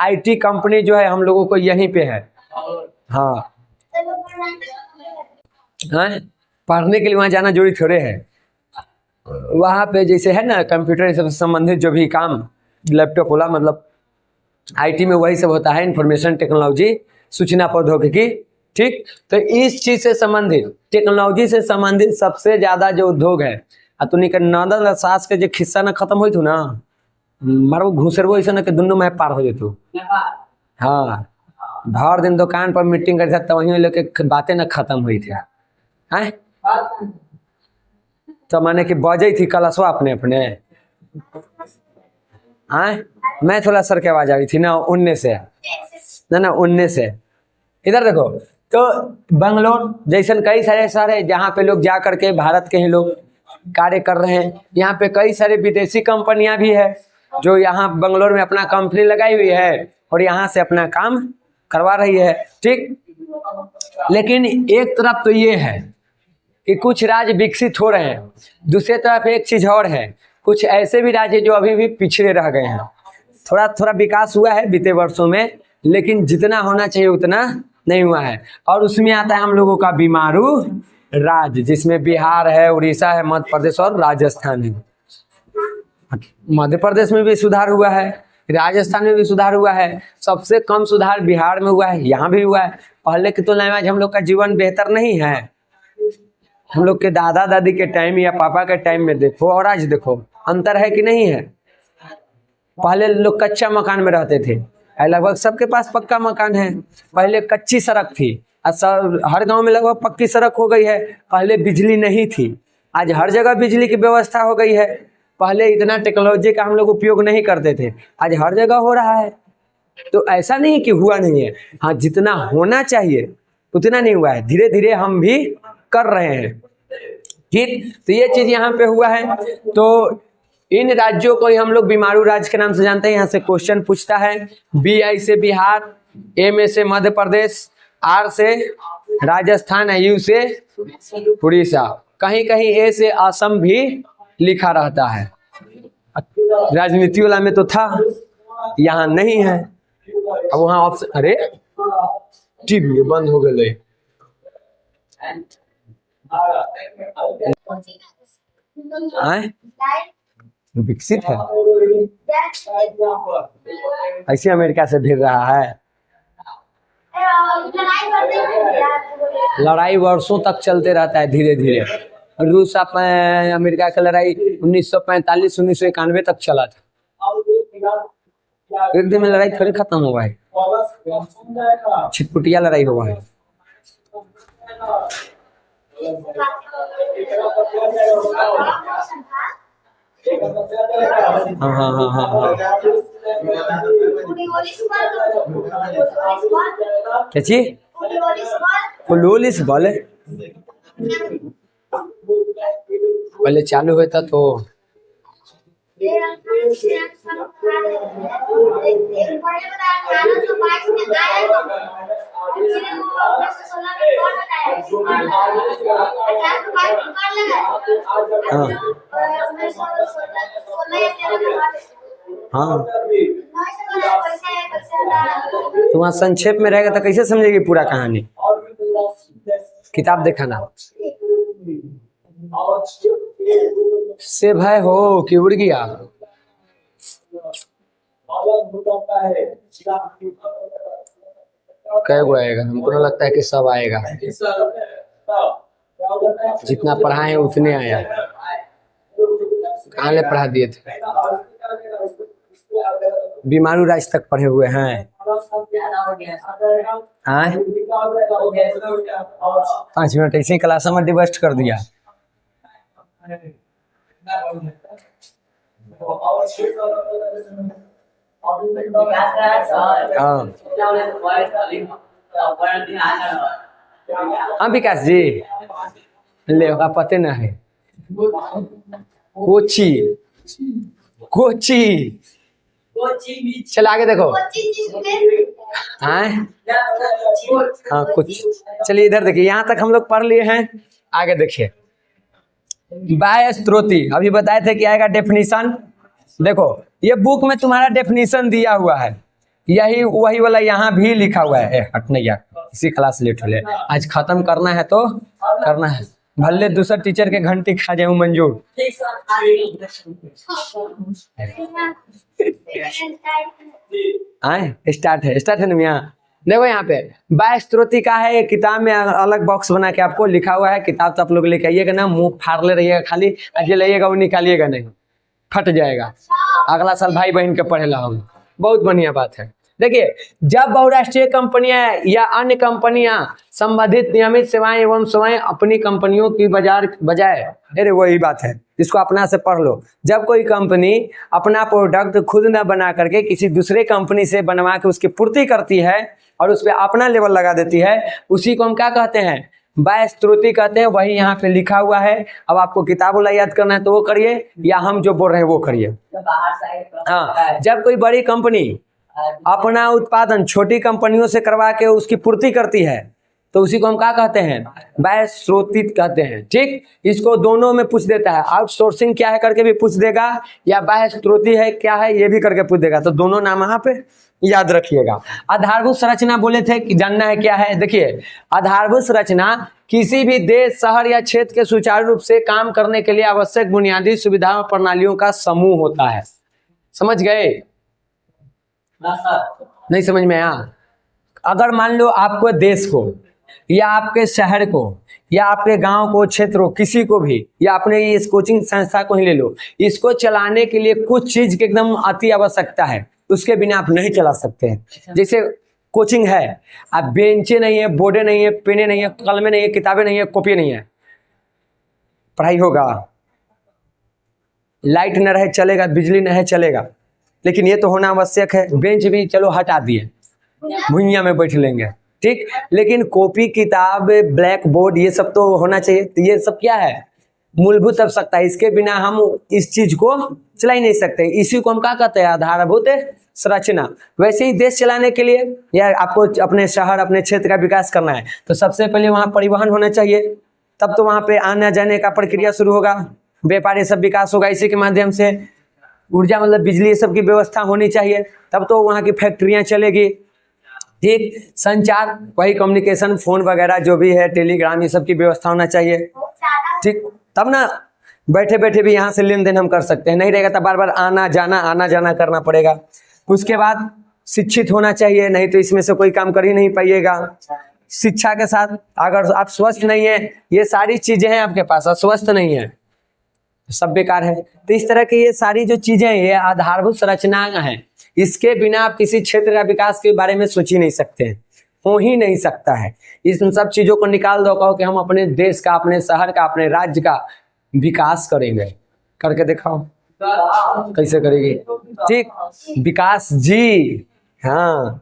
IT कंपनी जो है हम लोगों को यहीं पे है। हाँ, पढ़ने के लिए वहाँ जाना जरूरी थोड़े है। वहाँ पे जैसे है ना कंप्यूटर से संबंधित जो भी काम लैपटॉप बोला, मतलब आईटी में वही सब होता है, इंफॉर्मेशन टेक्नोलॉजी, सूचना प्रौद्योगिकी। ठीक, तो इस चीज से संबंधित, टेक्नोलॉजी से संबंधित सबसे ज्यादा जो उद्योग है, तुनी के नंदन सास के जो खिस्सा न खत्म हुई थी ना, मारो घुसरबो ऐसा न के दुनू में पार हो जेतु। हाँ, भर दिन दुकान पर मीटिंग करते तब वहीं लेके बातें न खत्म हुई थी। हैं तो माने कि बजे थी कलशवा अपने अपने। हैं मैं थोड़ा सर के आवाज आई थी ना, उनने से ना उनने से। इधर देखो, तो बंगलोर जैसन कई सारे शहर है जहाँ पे लोग जा करके भारत के ही लोग कार्य कर रहे हैं। यहाँ पे कई सारे विदेशी कंपनियां भी है जो यहाँ बंगलोर में अपना कंपनी लगाई हुई है और यहाँ से अपना काम करवा रही है। ठीक, लेकिन एक तरफ तो ये है कि कुछ राज्य विकसित हो रहे हैं, दूसरी तरफ एक चीज और है, कुछ ऐसे भी राज्य जो अभी भी पिछड़े रह गए हैं। थोड़ा थोड़ा विकास हुआ है बीते वर्षों में, लेकिन जितना होना चाहिए उतना नहीं हुआ है। और उसमें आता है हम लोगों का बीमारू राज्य, जिसमें बिहार है, उड़ीसा है, मध्य प्रदेश और राजस्थान है। मध्य प्रदेश में भी सुधार हुआ है, राजस्थान में भी सुधार हुआ है, सबसे कम सुधार बिहार में हुआ है, यहाँ भी हुआ है। पहले की तुलना में आज हम लोग का जीवन बेहतर नहीं है। हम लोग के दादा दादी के टाइम या पापा के टाइम में देखो और आज देखो, अंतर है कि नहीं है। पहले लोग कच्चा मकान में रहते थे, लगभग सबके पास पक्का मकान है। पहले कच्ची सड़क थी, सब हर गांव में लगभग पक्की सड़क हो गई है। पहले बिजली नहीं थी, आज हर जगह बिजली की व्यवस्था हो गई है। पहले इतना टेक्नोलॉजी का हम लोग उपयोग नहीं करते थे, आज हर जगह हो रहा है। तो ऐसा नहीं कि हुआ नहीं है, हाँ जितना होना चाहिए उतना नहीं हुआ है, धीरे धीरे हम भी कर रहे हैं। ठीक, तो ये चीज यहाँ पे हुआ है। तो इन राज्यों को हम लोग बीमारू राज्य के नाम से जानते हैं। यहाँ से क्वेश्चन पूछता है, BI से बिहार, M से मध्य प्रदेश, R से राजस्थान, U से उड़ीसा, कहीं कहीं A से असम भी लिखा रहता है। राजनीति वाला में तो था, यहाँ नहीं है। अब वहाँ ऑप्शन, अरे टीवी बंद हो गए। विकसित है, ऐसे अमेरिका से भिड़ रहा है। लड़ाई वर्षों तक चलते रहता है धीरे धीरे। रूस अमेरिका का लड़ाई 1945-1991 तक चला था। एक दिन में लड़ाई थोड़ी खत्म हुआ है, छिटपुटिया लड़ाई हुआ है। हाँ क्या चीज पुलिस बोले पहले चालू हुआ था तो हाँ तो वहाँ संक्षेप में रहेगा तो कैसे समझेगी पूरा कहानी। किताब दिखाना से भय हो कि उड़ गया। कै गो आएगा? हमको तो लगता है कि सब आएगा, जितना पढ़ाए उतने आया। कहाँ ले पढ़ा दिए थे? बीमारू राज तक पढ़े हुए हैं। 5 मिनट ऐसे ही क्लास में डिवर्स्ट कर दिया। हाँ विकास जी ले होगा, पते न है। कोची कोची चल आगे देखो। हाँ कुछ चलिए इधर देखिए, यहाँ तक हम लोग पढ़ लिए हैं। आगे देखिए बाय स्त्रोती, अभी बताए थे कि आएगा डेफिनेशन। देखो ये बुक में तुम्हारा डेफिनेशन दिया हुआ है, यही वही वाला यहाँ भी लिखा हुआ है। हट नहीं यार, इसी क्लास लेट हो ले, आज खत्म करना है तो करना है। भले दूसरा टीचर के घंटी खा जाऊं मंजूर। आए स्टार्ट है ना मियाँ। देखो यहाँ पे बाय स्त्रोती का है, किताब में अलग बॉक्स बना के आपको लिखा हुआ है। किताब तो आप लोग लेके आइएगा ना, मुंह फाड़ ले रहिएगा खाली, आज लाइएगा वो निकालिएगा नहीं, फट जाएगा। अगला साल भाई बहन के पढ़ेला हम। बहुत बढ़िया बात है। देखिए, जब बहुराष्ट्रीय कंपनियां या अन्य कंपनियां संबंधित नियमित सेवाएं एवं सेवाएं अपनी कंपनियों की बजाय अरे वही बात है, इसको अपना से पढ़ लो। जब कोई कंपनी अपना प्रोडक्ट खुद न बना करके किसी दूसरे कंपनी से बनवा के उसकी पूर्ति करती है और उस पर अपना लेवल लगा देती है, उसी को हम क्या कहते हैं? बाय स्त्रोती कहते हैं। वही यहाँ पे लिखा हुआ है। अब आपको किताब वाला याद करना है तो वो करिए, या हम जो बोल रहे हैं वो करिए। हाँ, जब कोई बड़ी कंपनी अपना उत्पादन छोटी कंपनियों से करवा के उसकी पूर्ति करती है तो उसी को हम क्या कहते हैं? बाय स्त्रोती कहते हैं। ठीक, इसको दोनों में पूछ देता है। आउटसोर्सिंग क्या है करके भी पूछ देगा, या बाय स्त्रोती है क्या है ये भी करके पूछ देगा। तो दोनों नाम यहाँ पे याद रखिएगा। आधारभूत संरचना बोले थे कि जानना है क्या है। देखिए, आधारभूत संरचना किसी भी देश, शहर या क्षेत्र के सुचारू रूप से काम करने के लिए आवश्यक बुनियादी सुविधाओं प्रणालियों का समूह होता है। समझ गए? नहीं समझ में आया? अगर मान लो आपको देश को या आपके शहर को या आपके गांव को, क्षेत्र को, किसी को भी, या अपने इस कोचिंग संस्था को ही ले लो, इसको चलाने के लिए कुछ चीज की एकदम अति आवश्यकता है, उसके बिना आप नहीं चला सकते हैं। जैसे कोचिंग है, अब बेंचे नहीं है, बोर्डे नहीं है, पेने नहीं है, कलमे नहीं है, किताबें नहीं है, कॉपी नहीं है, पढ़ाई होगा? लाइट न रहे चलेगा, बिजली न है चलेगा, लेकिन ये तो होना आवश्यक है। बेंच भी चलो हटा दिए, भुइयां में बैठ लेंगे, ठीक, लेकिन कॉपी, किताब, ब्लैक बोर्ड ये सब तो होना चाहिए। तो ये सब क्या है? मूलभूत आवश्यकता है। इसके बिना हम इस चीज को चला ही नहीं सकते। इसी को हम क्या कहते हैं? आधारभूत संरचना। वैसे ही देश चलाने के लिए या आपको अपने शहर, अपने क्षेत्र का विकास करना है तो सबसे पहले वहाँ परिवहन होना चाहिए, तब तो वहाँ पे आने जाने का प्रक्रिया शुरू होगा, व्यापार ये सब विकास होगा। इसी के माध्यम से ऊर्जा मतलब बिजली ये सब की व्यवस्था होनी चाहिए, तब तो वहाँ की फैक्ट्रियाँ चलेगी। ठीक, संचार, वही कम्युनिकेशन, फोन वगैरह जो भी है, टेलीग्राम, ये सब की व्यवस्था होना चाहिए। ठीक, तब ना बैठे बैठे भी यहाँ से लेन देन हम कर सकते हैं। नहीं रहेगा तो बार बार आना जाना करना पड़ेगा। उसके बाद शिक्षित होना चाहिए, नहीं तो इसमें से कोई काम कर ही नहीं पाइएगा। शिक्षा के साथ अगर आप स्वस्थ नहीं है, ये सारी चीजें हैं आपके पास, अस्वस्थ नहीं है, सब बेकार है। तो इस तरह की ये सारी जो चीजें हैं, ये आधारभूत संरचना है। इसके बिना आप किसी क्षेत्र का विकास के बारे में सोच ही नहीं सकते, हो ही नहीं सकता है। इस सब चीजों को निकाल दो, कहो कि हम अपने देश का, अपने शहर का, अपने राज्य का विकास करेंगे, करके दिखाओ कैसे करेगी। ठीक, विकास जी, हाँ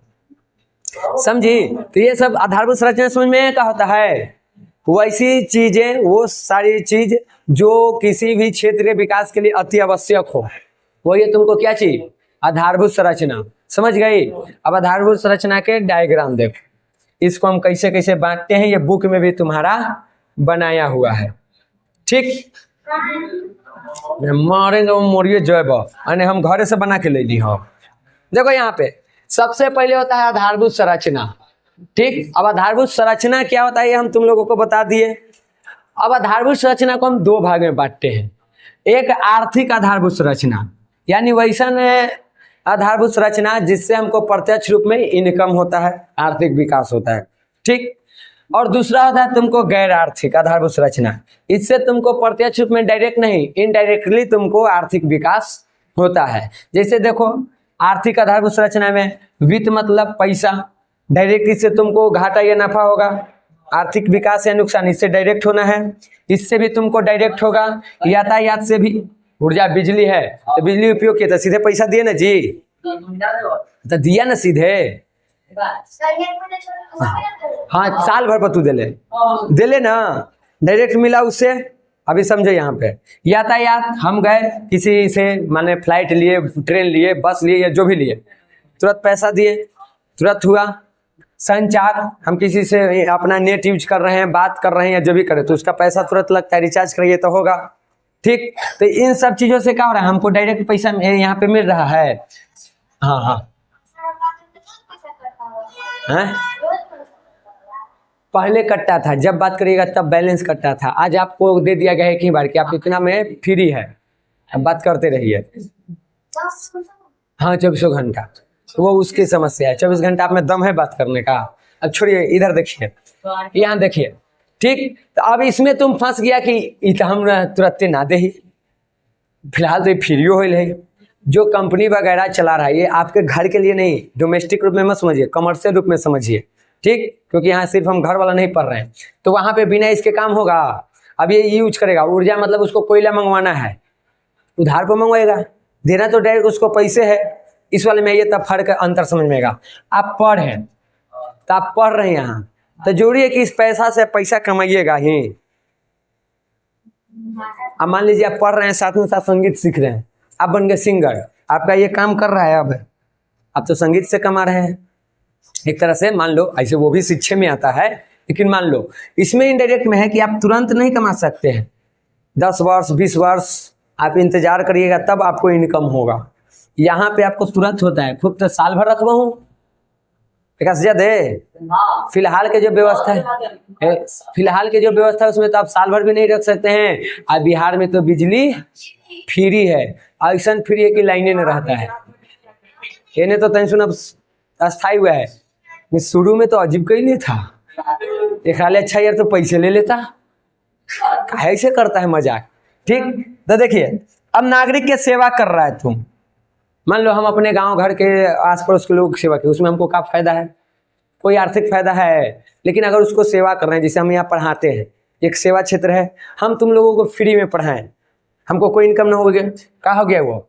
समझी? तो ये सब आधारभूत संरचना समझ में क्या होता है? वैसी चीजें, वो सारी चीज जो किसी भी क्षेत्र के विकास के लिए अति आवश्यक हो, वो ये तुमको क्या चाहिए? आधारभूत संरचना। समझ गई? अब आधारभूत संरचना के डायग्राम देखो, इसको हम कैसे कैसे बांटते हैं, ये बुक में भी तुम्हारा बनाया हुआ है। ठीक, मारेंगे मोरिए जयब, अने हम घरे से बना के ले ली। हाँ देखो, यहाँ पे सबसे पहले होता है आधारभूत संरचना। ठीक, अब आधारभूत संरचना क्या होता है ये हम तुम लोगों को बता दिए। अब आधारभूत संरचना को हम दो भाग में बांटते हैं। एक आर्थिक आधारभूत संरचना, यानी वैसा आधारभूत संरचना जिससे हमको प्रत्यक्ष रूप में इनकम होता है, आर्थिक विकास होता है। ठीक, और दूसरा होता है तुमको गैर आर्थिक आधारभूत संरचना, इससे तुमको प्रत्यक्ष रूप में डायरेक्ट नहीं, इनडायरेक्टली तुमको आर्थिक विकास होता है। जैसे देखो, आर्थिक आधारभूत संरचना में वित्त मतलब पैसा, डायरेक्ट इससे तुमको घाटा या नफा होगा। आर्थिक विकास या नुकसान, इससे डायरेक्ट होना है, इससे भी तुमको डायरेक्ट होगा। यातायात से भी, ऊर्जा बिजली है तो बिजली उपयोग किया तो सीधे पैसा दिए ना जी, तो दिया ना सीधे। हाँ, साल भर पर तू दे ले ना, डायरेक्ट मिला उससे। अभी समझो, यहाँ पे यातायात, हम गए किसी से, माने फ्लाइट लिए, ट्रेन लिए, बस लिए या जो भी लिए, तुरंत पैसा दिए, तुरंत हुआ। संचार, हम किसी से अपना नेट यूज कर रहे हैं, बात कर रहे हैं या जो भी करें तो उसका पैसा तुरंत लगता है, रिचार्ज करिए तो होगा। ठीक, तो इन सब चीजों से क्या हो रहा है? हमको डायरेक्ट पैसा यहाँ पे मिल रहा है। हाँ हाँ, हैं? पहले कटता था, जब बात करिएगा तब बैलेंस कटता था। आज आपको दे दिया गया है एक ही बार कि आप इतना में फ्री है, अब बात करते रहिए। हाँ 24 घंटा, वो उसकी समस्या है। 24 घंटा आप में दम है बात करने का। अब छोड़िए, इधर देखिए, यहाँ देखिए, ठीक। तो अब इसमें तुम फंस गया कि इत हम तुरंत ना दे ही, फिलहाल तो फ्री हो है। जो कंपनी वगैरह चला रहा है ये आपके घर के लिए नहीं, डोमेस्टिक रूप में मत समझिए, कमर्शियल रूप में समझिए, ठीक। क्योंकि यहाँ सिर्फ हम घर वाला नहीं पढ़ रहे हैं, तो वहाँ पे बिना इसके काम होगा। अब ये यूज करेगा ऊर्जा, मतलब उसको कोयला मंगवाना है, उधार पर मंगवाएगा, देना तो डायरेक्ट उसको पैसे है। इस वाले में ये तब फर्क अंतर समझ में आएगा। आप पढ़ हैं तो आप पढ़ रहे हैं यहाँ, तो जरूरी है कि इस पैसा से पैसा कमाइएगा ही। अब मान लीजिए आप पढ़ रहे हैं, साथ में साथ संगीत सीख रहे हैं, आप बन गए सिंगर, आपका ये काम कर रहा है। अब आप तो संगीत से कमा रहे हैं एक तरह से, मान लो ऐसे, वो भी शिक्षा में आता है, लेकिन मान लो इसमें इनडायरेक्ट में है कि आप तुरंत नहीं कमा सकते हैं। 10 वर्ष 20 वर्ष आप इंतजार करिएगा तब आपको इनकम होगा। यहाँ पे आपको तुरंत होता है। खूब तो साल भर रखवा हूँ फिलहाल के जो व्यवस्था है, फिलहाल के जो व्यवस्था है उसमें तो आप साल भर भी नहीं रख सकते हैं। अब बिहार में तो बिजली फ्री है, ऐसा फ्री है कि लाइने में रहता है। ये तो टेंशन अब अस्थायी हुआ है, शुरू में तो अजीब कहीं नहीं था। एक हाल अच्छा यार तो पैसे ले लेता, ऐसे करता है मजाक, ठीक। तो देखिए, अब नागरिक की सेवा कर रहा है तुम, मान लो हम अपने गांव घर के आस पड़ोस के लोग सेवा की, उसमें हमको क्या फायदा है? कोई आर्थिक फायदा है। लेकिन अगर उसको सेवा कर रहे हैं, जैसे हम यहाँ पढ़ाते हैं, एक सेवा क्षेत्र है, हम तुम लोगों को फ्री में पढ़ाएं, हमको कोई इनकम ना हो गया, क्या हो गया? वो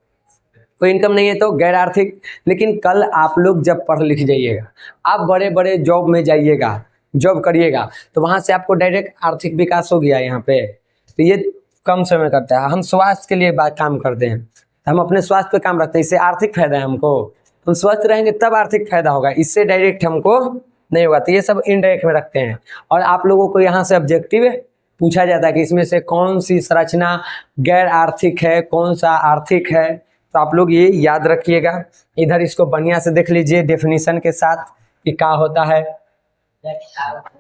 कोई इनकम नहीं है तो गैर आर्थिक। लेकिन कल आप लोग जब पढ़ लिख जाइएगा, आप बड़े बड़े जॉब में जाइएगा, जॉब करिएगा, तो वहाँ से आपको डायरेक्ट आर्थिक विकास हो गया यहाँ पे। तो ये कम समय करता है। हम स्वास्थ्य के लिए काम करते हैं, हम अपने स्वास्थ्य पे काम रखते हैं, इससे आर्थिक फायदा है हमको। हम स्वस्थ रहेंगे तब आर्थिक फायदा होगा, इससे डायरेक्ट हमको नहीं होगा। तो ये सब इनडायरेक्ट में रखते हैं। और आप लोगों को यहाँ से ऑब्जेक्टिव पूछा जाता है कि इसमें से कौन सी संरचना गैर आर्थिक है, कौन सा आर्थिक है। तो आप लोग ये याद रखिएगा। इधर इसको बढ़िया से देख लीजिए डेफिनेशन के साथ कि क्या होता है।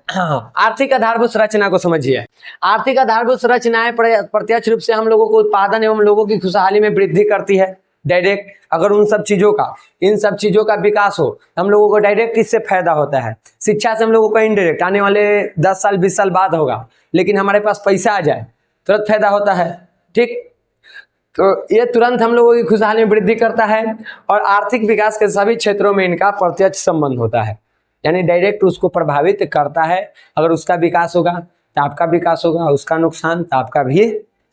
हाँ, आर्थिक आधारभूत संरचना को समझिए। आर्थिक आधारभूत संरचनाएं प्रत्यक्ष रूप से हम लोगों को उत्पादन एवं लोगों की खुशहाली में वृद्धि करती है डायरेक्ट। अगर उन सब चीजों का, इन सब चीजों का विकास हो, हम लोगों को डायरेक्ट इससे फायदा होता है। शिक्षा से हम लोगों को इनडायरेक्ट आने वाले 10 साल 20 साल बाद होगा, लेकिन हमारे पास पैसा आ जाए तुरंत फायदा होता है, ठीक। तो ये तुरंत हम लोगों की खुशहाली में वृद्धि करता है। और आर्थिक विकास के सभी क्षेत्रों में इनका प्रत्यक्ष संबंध होता है, यानी डायरेक्ट उसको प्रभावित करता है। अगर उसका विकास होगा तो आपका विकास होगा, उसका नुकसान तो आपका भी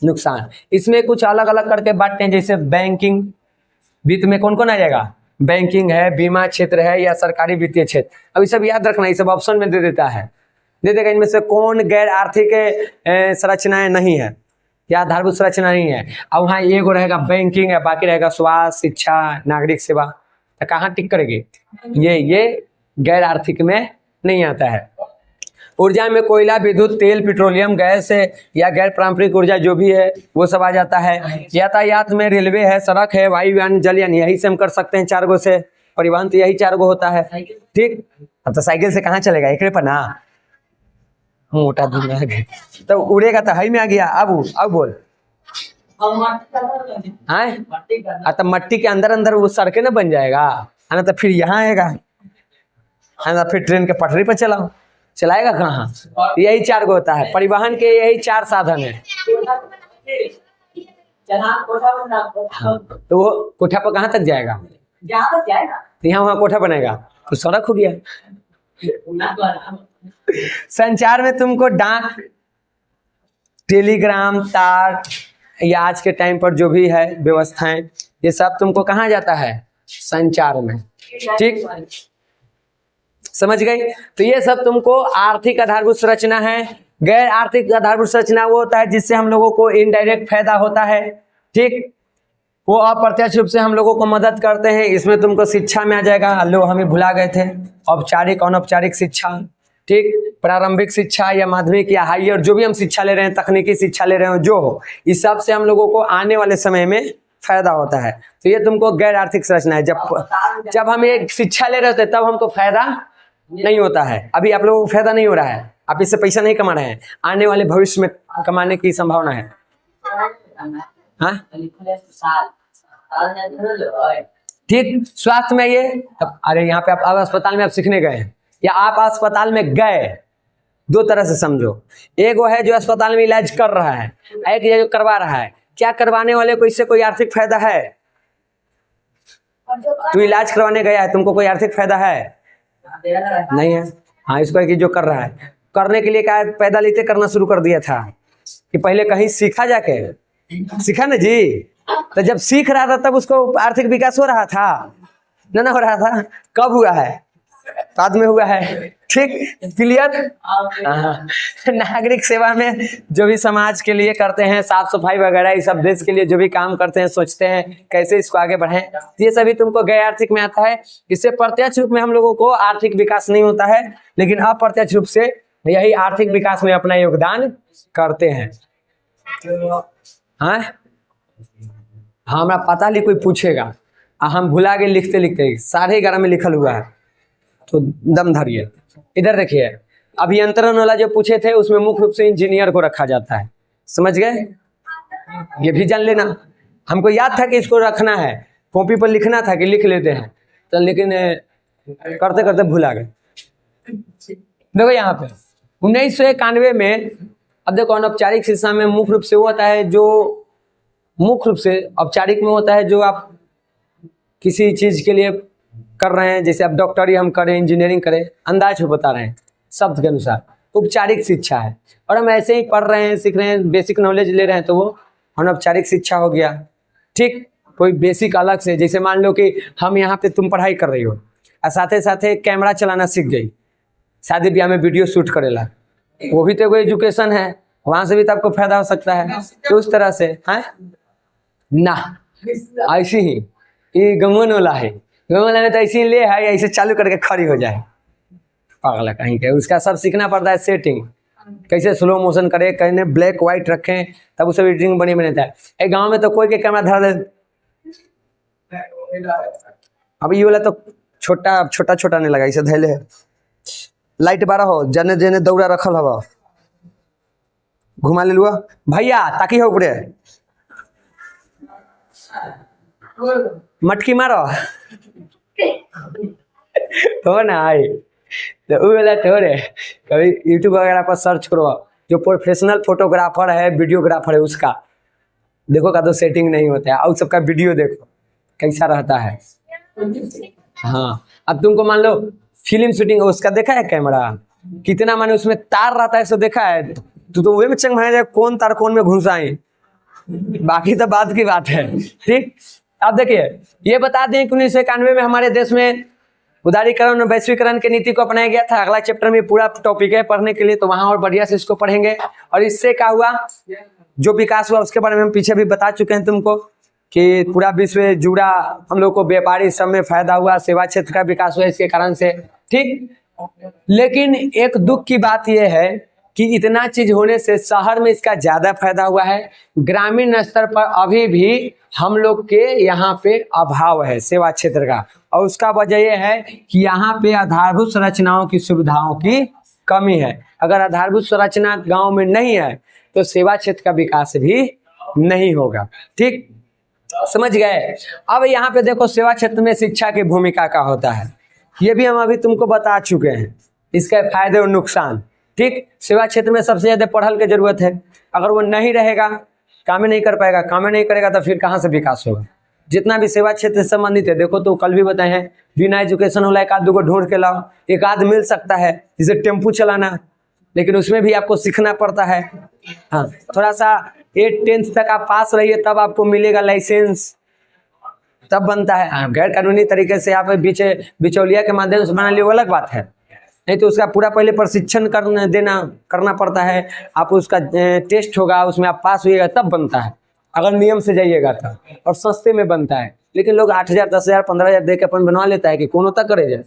नुकसान। इसमें कुछ अलग अलग करके बांटते हैं, जैसे बैंकिंग, वित्त में कौन कौन आ जाएगा? बैंकिंग है, बीमा क्षेत्र है, या सरकारी वित्तीय क्षेत्र। अब ये सब याद रखना, ये सब ऑप्शन में दे देता है, दे देगा इनमें से कौन गैर आर्थिक संरचनाएं नहीं है या आधारभूत संरचना नहीं है। अब वहाँ एगो रहेगा बैंकिंग है, बाकी रहेगा स्वास्थ्य, शिक्षा, नागरिक सेवा। तो कहाँ टिक करेगी? ये गैर आर्थिक में नहीं आता है। ऊर्जा में कोयला, विद्युत, तेल, पेट्रोलियम, गैस है या गैर पारंपरिक ऊर्जा जो भी है वो सब आ जाता है। यातायात में रेलवे है, सड़क है, वायुयान, जलयान, यही से हम कर सकते हैं 4 गो से। परिवहन तो यही 4 गो होता है, ठीक। अब तो साइकिल से कहाँ चलेगा, एकरे पर ना मोटा दूर में आ गया तो उड़ेगा तो हाई में आ गया। अब बोल तो मट्टी के अंदर अंदर वो सड़कें ना बन जाएगा, है ना। तो फिर यहाँ आएगा, है ना, फिर ट्रेन के पटरी पर चलाओ, चलाएगा कहाँ? यही 4 गो होता है। परिवहन के यही 4 साधन है। हाँ, तो वो कोठा पर कहाँ तक जाएगा? तो यहाँ वहाँ कोठा बनेगा तो सड़क हो गया। संचार में तुमको डाक, टेलीग्राम, तार, या आज के टाइम पर जो भी है व्यवस्थाएं, ये सब तुमको कहाँ जाता है? संचार में, ठीक। समझ गई? तो ये सब तुमको आर्थिक आधारभूत संरचना है। गैर आर्थिक आधारभूत संरचना वो होता है जिससे हम लोगों को इनडायरेक्ट फायदा होता है, ठीक। वो अप्रत्यक्ष रूप से हम लोगों को मदद करते हैं। इसमें तुमको शिक्षा में आ जाएगा, लो हमें भुला गए थे, औपचारिक अनौपचारिक शिक्षा, ठीक। प्रारंभिक शिक्षा या माध्यमिक या हायर जो भी हम शिक्षा ले रहे हैं, तकनीकी शिक्षा ले रहे हो, जो हो, इस सब से हम लोगों को आने वाले समय में फायदा होता है। तो ये तुमको गैर आर्थिक संरचना है। जब हम एक शिक्षा ले रहे होते तब हमको फायदा नहीं होता है। अभी आप लोगों को फायदा नहीं हो रहा है, आप इससे पैसा नहीं कमा रहे हैं, आने वाले भविष्य में कमाने की संभावना है। हाँ ठीक, स्वास्थ्य में ये अरे यहाँ पे आप अस्पताल में आप सीखने गए हैं या आप अस्पताल में गए, दो तरह से समझो। एक वो है जो अस्पताल में इलाज कर रहा है, एक ये जो करवा रहा है। क्या करवाने वाले को इससे कोई आर्थिक फायदा है? तू इलाज करवाने गया है, तुमको कोई आर्थिक फायदा है? नहीं है। हाँ, इसको है कि जो कर रहा है, करने के लिए क्या पैदल इतने करना शुरू कर दिया था कि पहले कहीं सीखा जाके, सीखा ना जी, तो जब सीख रहा था तब उसको आर्थिक विकास हो रहा था ना हो रहा था? कब हुआ है? बाद में हुआ है। ठीक, क्लियर। नागरिक सेवा में जो भी समाज के लिए करते हैं, साफ सफाई वगैरह, ये सब देश के लिए जो भी काम करते हैं, सोचते हैं कैसे इसको आगे बढ़ाएं, ये सभी तुमको गैर आर्थिक में आता है। इससे प्रत्यक्ष रूप में हम लोगों को आर्थिक विकास नहीं होता है, लेकिन अप्रत्यक्ष रूप से यही आर्थिक विकास में अपना योगदान करते हैं। हाँ, हमारा पता नहीं कोई पूछेगा, हम भुला गए लिखते लिखते, 11:30 में लिखल हुआ है, तो दम धरिए। इधर देखिए, अभियंत्रण वाला जो पूछे थे उसमें मुख्य रूप से इंजीनियर को रखा जाता है, समझ गए? ये भी जान लेना। हमको याद था कि इसको रखना है, कॉपी पर लिखना था कि लिख लेते हैं, तो लेकिन करते करते भुला गए। देखो यहाँ पे 1991 में, अब देखो अनौपचारिक शिक्षा में मुख्य रूप से वो होता है जो, मुख्य रूप से औपचारिक में होता है जो आप किसी चीज के लिए कर रहे हैं, जैसे आप डॉक्टरी हम करें, इंजीनियरिंग करें, अंदाज में बता रहे हैं शब्द के अनुसार, औपचारिक शिक्षा है। और हम ऐसे ही पढ़ रहे हैं, सीख रहे हैं, बेसिक नॉलेज ले रहे हैं, तो वो अनौपचारिक शिक्षा हो गया। ठीक, कोई बेसिक अलग से, जैसे मान लो कि हम यहाँ पे तुम पढ़ाई कर रही हो और साथे साथे कैमरा चलाना सीख गई, शादी ब्याह में वीडियो शूट करेला, वो भी तो कोई एजुकेशन है, वहां से भी तो आपको फायदा हो सकता है। तो उस तरह से है ना, ऐसी ही ये गमन वाला है, गमन वाला में तो ऐसे ही ले है, ऐसे चालू करके खड़ी हो जाए, पागल कहीं के। उसका सब सीखना पड़ता है, सेटिंग कैसे स्लो मोशन करे, कैसे ब्लैक व्हाइट रखें, तब उसे एडिटिंग बनी बनता है। एक गांव में तो कोई के कैमरा धर दे, अब ये वाला तो छोटा छोटा छोटा नहीं लगा, इसे धैले है, लाइट बारह हो, जने जने दौड़ा रखल हवा, घुमा ले लुआ भैया ताकि हो उपरे मटकी मारो हो ना आई, तो वो वाला थोड़े। कभी यूट्यूब वगैरह पर सर्च करो, जो प्रोफेशनल फोटोग्राफर है, वीडियोग्राफर है, उसका देखो का तो सेटिंग नहीं होता है, और सबका वीडियो देखो कैसा रहता है। हाँ, अब तुमको मान लो फिल्म शूटिंग उसका देखा है, कैमरा कितना माने उसमें तार रहता है, सो देखा है तो वे में चंग भाई कौन तार कौन में घुसाए, बाकी तो बात की बात है। ठीक, अब देखिए ये बता दें कि 1991 में हमारे देश में उदारीकरण और वैश्वीकरण की नीति को अपनाया गया था। अगला चैप्टर में पूरा टॉपिक है पढ़ने के लिए, तो वहां और बढ़िया से इसको पढ़ेंगे। और इससे क्या हुआ, जो विकास हुआ उसके बारे में हम पीछे भी बता चुके हैं तुमको कि पूरा विश्व जुड़ा, हम लोग को व्यापारी सब में फायदा हुआ, सेवा क्षेत्र का विकास हुआ इसके कारण से। ठीक, लेकिन एक दुख की बात यह है कि इतना चीज होने से शहर में इसका ज्यादा फायदा हुआ है, ग्रामीण स्तर पर अभी भी हम लोग के यहाँ पे अभाव है सेवा क्षेत्र का। और उसका वजह यह है कि यहाँ पे आधारभूत संरचनाओं की सुविधाओं की कमी है। अगर आधारभूत संरचना गांव में नहीं है तो सेवा क्षेत्र का विकास भी नहीं होगा। ठीक, समझ गए? अब यहाँ पे देखो सेवा क्षेत्र में शिक्षा की भूमिका क्या होता है, ये भी हम अभी तुमको बता चुके हैं, इसके फायदे और नुकसान। ठीक, सेवा क्षेत्र में सबसे ज्यादा पढ़ल की जरूरत है, अगर वो नहीं रहेगा काम नहीं कर पाएगा, काम नहीं करेगा तो फिर कहाँ से विकास होगा। जितना भी सेवा क्षेत्र से संबंधित है, देखो तो कल भी बताए हैं, बिना एजुकेशन वाला एक आध दो को ढूंढ के लाओ, एक आध मिल सकता है, जैसे टेम्पू चलाना, लेकिन उसमें भी आपको सीखना पड़ता है। हाँ, थोड़ा सा 8th तक आप पास रहिए तब आपको मिलेगा लाइसेंस, तब बनता है। गैर कानूनी तरीके से आप बिचौलिया के माध्यम से बना लिए वो अलग बात है, नहीं तो उसका पूरा पहले प्रशिक्षण करना पड़ता है, आप उसका टेस्ट होगा, उसमें आप पास होइएगा तब बनता है, अगर नियम से जाइएगा तब, और सस्ते में बनता है। लेकिन लोग 8,000 10,000 15,000 दे के अपन बनवा लेता है कि कौन होता करे जाए।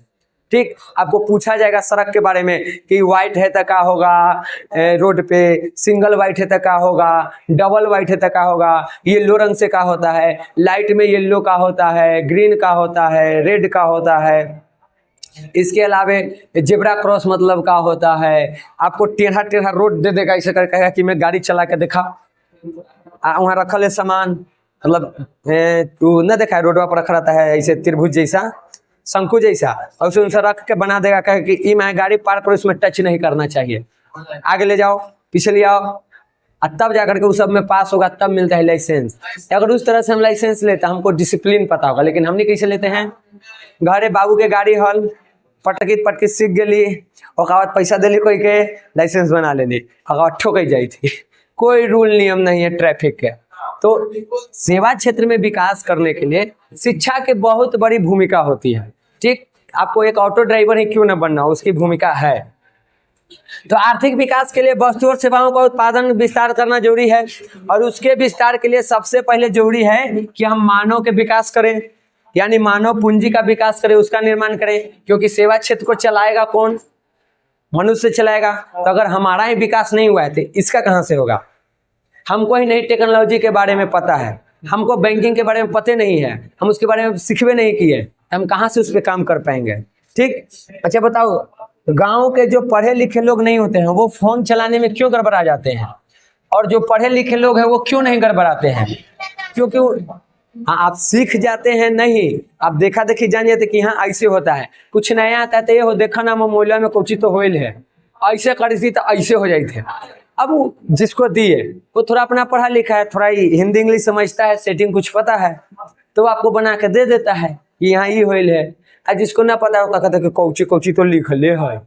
ठीक, आपको पूछा जाएगा सड़क के बारे में कि व्हाइट है तो क्या होगा, रोड पे सिंगल व्हाइट है तो क्या होगा, डबल व्हाइट है तो क्या होगा, येलो रंग से क्या होता है, लाइट में येलो का होता है, ग्रीन का होता है, रेड का होता है, इसके अलावा जेब्रा क्रॉस मतलब का होता है, आपको टेढ़ा टेढ़ा रोड दे देगा, ऐसे कर कहेगा कि मैं गाड़ी चला के देखा, वहाँ रखल है सामान, मतलब तू न देखा है रोडवा पर रखा रहता है ऐसे त्रिभुज जैसा, शंकु जैसा, और उसे रख के बना देगा, कहे कि ये मैं गाड़ी पार करो, इसमें टच नहीं करना चाहिए, आगे ले जाओ पीछे ले आओ, तब जाकर के उस सब में पास होगा, तब मिलता है लाइसेंस। अगर उस तरह से हम लाइसेंस लेते हैं हमको डिसिप्लिन पता होगा, लेकिन हमने कैसे लेते हैं, घरे बाबू के गाड़ी हल पटकित पटकित सीख गली, और बाद पैसा दिली कोई के लाइसेंस बना लेली, और ठोक जाई थी। कोई रूल नियम नहीं है ट्रैफिक के। तो सेवा क्षेत्र में विकास करने के लिए शिक्षा की बहुत बड़ी भूमिका होती है। ठीक, आपको एक ऑटो ड्राइवर ही क्यों न बनना, उसकी भूमिका है। तो आर्थिक विकास के लिए वस्तु और सेवाओं का उत्पादन विस्तार करना जरूरी है, और उसके विस्तार के लिए सबसे पहले जरूरी है कि हम मानव के विकास करें, यानी मानव पूंजी का विकास करें, उसका निर्माण करें, क्योंकि सेवा क्षेत्र को चलाएगा कौन, मनुष्य चलाएगा। तो अगर हमारा ही विकास नहीं हुआ है तो इसका कहाँ से होगा। हमको ही नई टेक्नोलॉजी के बारे में पता है, हमको बैंकिंग के बारे में पता नहीं है, हम उसके बारे में सीखवे नहीं किए, हम कहाँ से उस पर काम कर पाएंगे। ठीक, अच्छा बताओ, गांव के जो पढ़े लिखे लोग नहीं होते हैं वो फोन चलाने में क्यों गड़बड़ा जाते हैं, और जो पढ़े लिखे लोग हैं वो क्यों नहीं गड़बड़ाते हैं, क्योंकि आप सीख जाते हैं नहीं, आप देखा देखी जान जाते कि हाँ ऐसे होता है, कुछ नया आता है तो ये हो देखा ना मोबाइल में कुछ तो होइल है, ऐसे करी थी तो ऐसे हो जाते थे। अब जिसको दिए वो थोड़ा अपना पढ़ा लिखा है, थोड़ा हिंदी इंग्लिश समझता है, सेटिंग कुछ पता है, तो आपको बना के दे देता है कि यहाँ ये होइल है। और जिसको ना पता होता कहता कि कौची कौची तो लिखले है,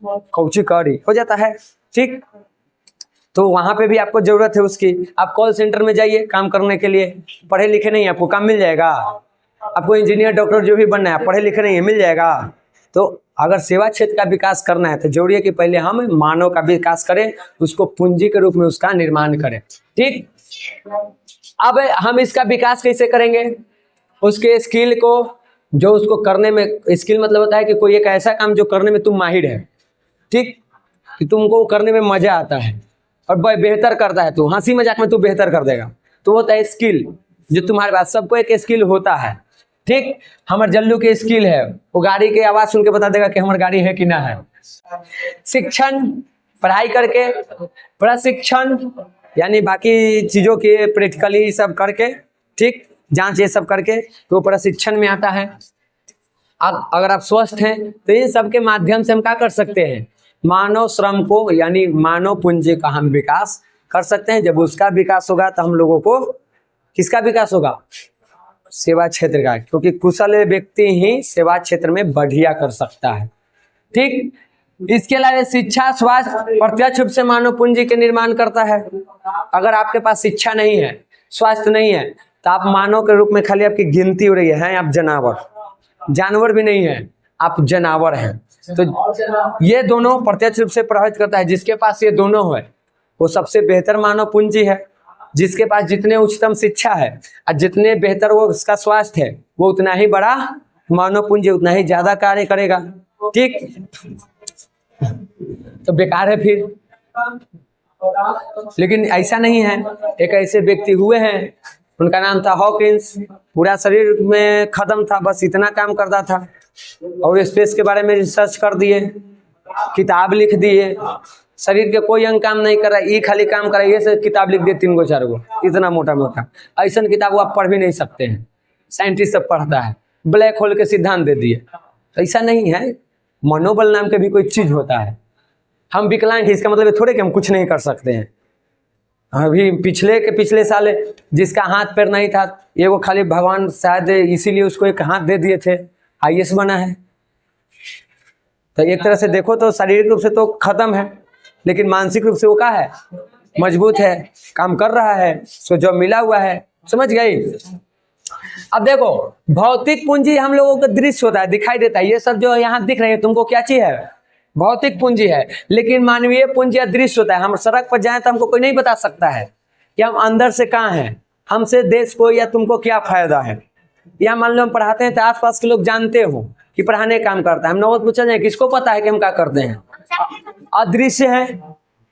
कौची करी हो जाता है। ठीक, तो वहां पे भी आपको जरूरत है उसकी। आप कॉल सेंटर में जाइए काम करने के लिए, पढ़े लिखे नहीं, आपको काम मिल जाएगा। आपको इंजीनियर डॉक्टर जो भी बनना है, पढ़े लिखे नहीं है, मिल जाएगा। तो अगर सेवा क्षेत्र का विकास करना है तो जरूरी है कि पहले हम मानव का विकास करें, उसको पूंजी के रूप में उसका निर्माण करें। ठीक, अब हम इसका विकास कैसे करेंगे, उसके स्किल को, जो उसको करने में, स्किल मतलब होता है कि कोई एक ऐसा काम जो करने में तुम माहिर है, ठीक, कि तुमको करने में मजा आता है और बेहतर करता है, तू हंसी मजाक में तू बेहतर कर देगा, तो होता है स्किल जो तुम्हारे पास। सबको एक स्किल होता है। ठीक, हमारे जल्लू के स्किल है, वो गाड़ी की आवाज सुन के बता देगा कि हमारी गाड़ी है कि ना है। शिक्षण, पढ़ाई करके, प्रशिक्षण यानी बाकी चीजों के प्रैक्टिकली सब करके, ठीक, जांच ये सब करके, तो प्रशिक्षण में आता है। अब अगर आप स्वस्थ हैं तो इन सब के माध्यम से हम क्या कर सकते हैं, मानव श्रम को यानी मानव पूंजी का हम विकास कर सकते हैं। जब उसका विकास होगा तो हम लोगों को किसका विकास होगा, सेवा क्षेत्र का, क्योंकि कुशल व्यक्ति ही सेवा क्षेत्र में बढ़िया कर सकता है। ठीक, इसके अलावा शिक्षा, स्वास्थ्य प्रत्यक्ष रूप से मानव पूंजी के निर्माण करता है। अगर आपके पास शिक्षा नहीं है, स्वास्थ्य नहीं है, तो आप मानव के रूप में खाली आपकी गिनती हो रही है, आप जानवर, जानवर भी नहीं है, आप जानवर हैं। तो ये दोनों प्रत्यक्ष रूप से प्रभावित करता है। जिसके पास ये दोनों है वो सबसे बेहतर मानव पूंजी है। जिसके पास जितने उच्चतम शिक्षा है और जितने बेहतर वो उसका स्वास्थ्य है, वो उतना ही बड़ा मानव पूंजी, उतना ही ज्यादा कार्य करेगा। ठीक, तो बेकार है फिर। लेकिन ऐसा नहीं है, एक ऐसे व्यक्ति हुए हैं, उनका नाम था हॉकिंस, पूरा शरीर में खत्म था, बस इतना काम करता था, और स्पेस के बारे में रिसर्च कर दिए, किताब लिख दिए, शरीर के कोई अंग काम नहीं कर रहा, ये खाली काम कर रहा है, ये से किताब लिख दिए 3 गो 4 गो, इतना मोटा मोटा। ऐसा किताब आप पढ़ भी नहीं सकते हैं, साइंटिस्ट सब पढ़ता है, ब्लैक होल के सिद्धांत दे दिए। ऐसा नहीं है, मनोबल नाम के भी कोई चीज होता है। हम विकलांग हैं इसका मतलब थोड़े कि हम कुछ नहीं कर सकते हैं। अभी पिछले साल जिसका हाथ पैर नहीं था, ये वो खाली भगवान शायद इसीलिए उसको एक हाथ दे दिए थे, IAS बना है। तो एक तरह से देखो तो शारीरिक रूप से तो खत्म है, लेकिन मानसिक रूप से वो क्या है, मजबूत है, काम कर रहा है, उसको जो मिला हुआ है। समझ गई। अब देखो, भौतिक पूंजी हम लोगों को दृश्य होता है, दिखाई देता है, ये सब जो यहाँ दिख रहे हैं तुमको क्या चीज है, भौतिक पूंजी है। लेकिन मानवीय पूंजी दृश्य होता है। हम सड़क पर जाएं तो हमको कोई नहीं बता सकता है कि हम अंदर से कहाँ हैं, हमसे देश को या तुमको क्या फायदा है। या मान लो हम पढ़ाते हैं तो आसपास के लोग जानते हो कि पढ़ाने का काम करता है, हम लोगों को पूछा जाए किसको पता है कि हम क्या करते हैं, अदृश्य है।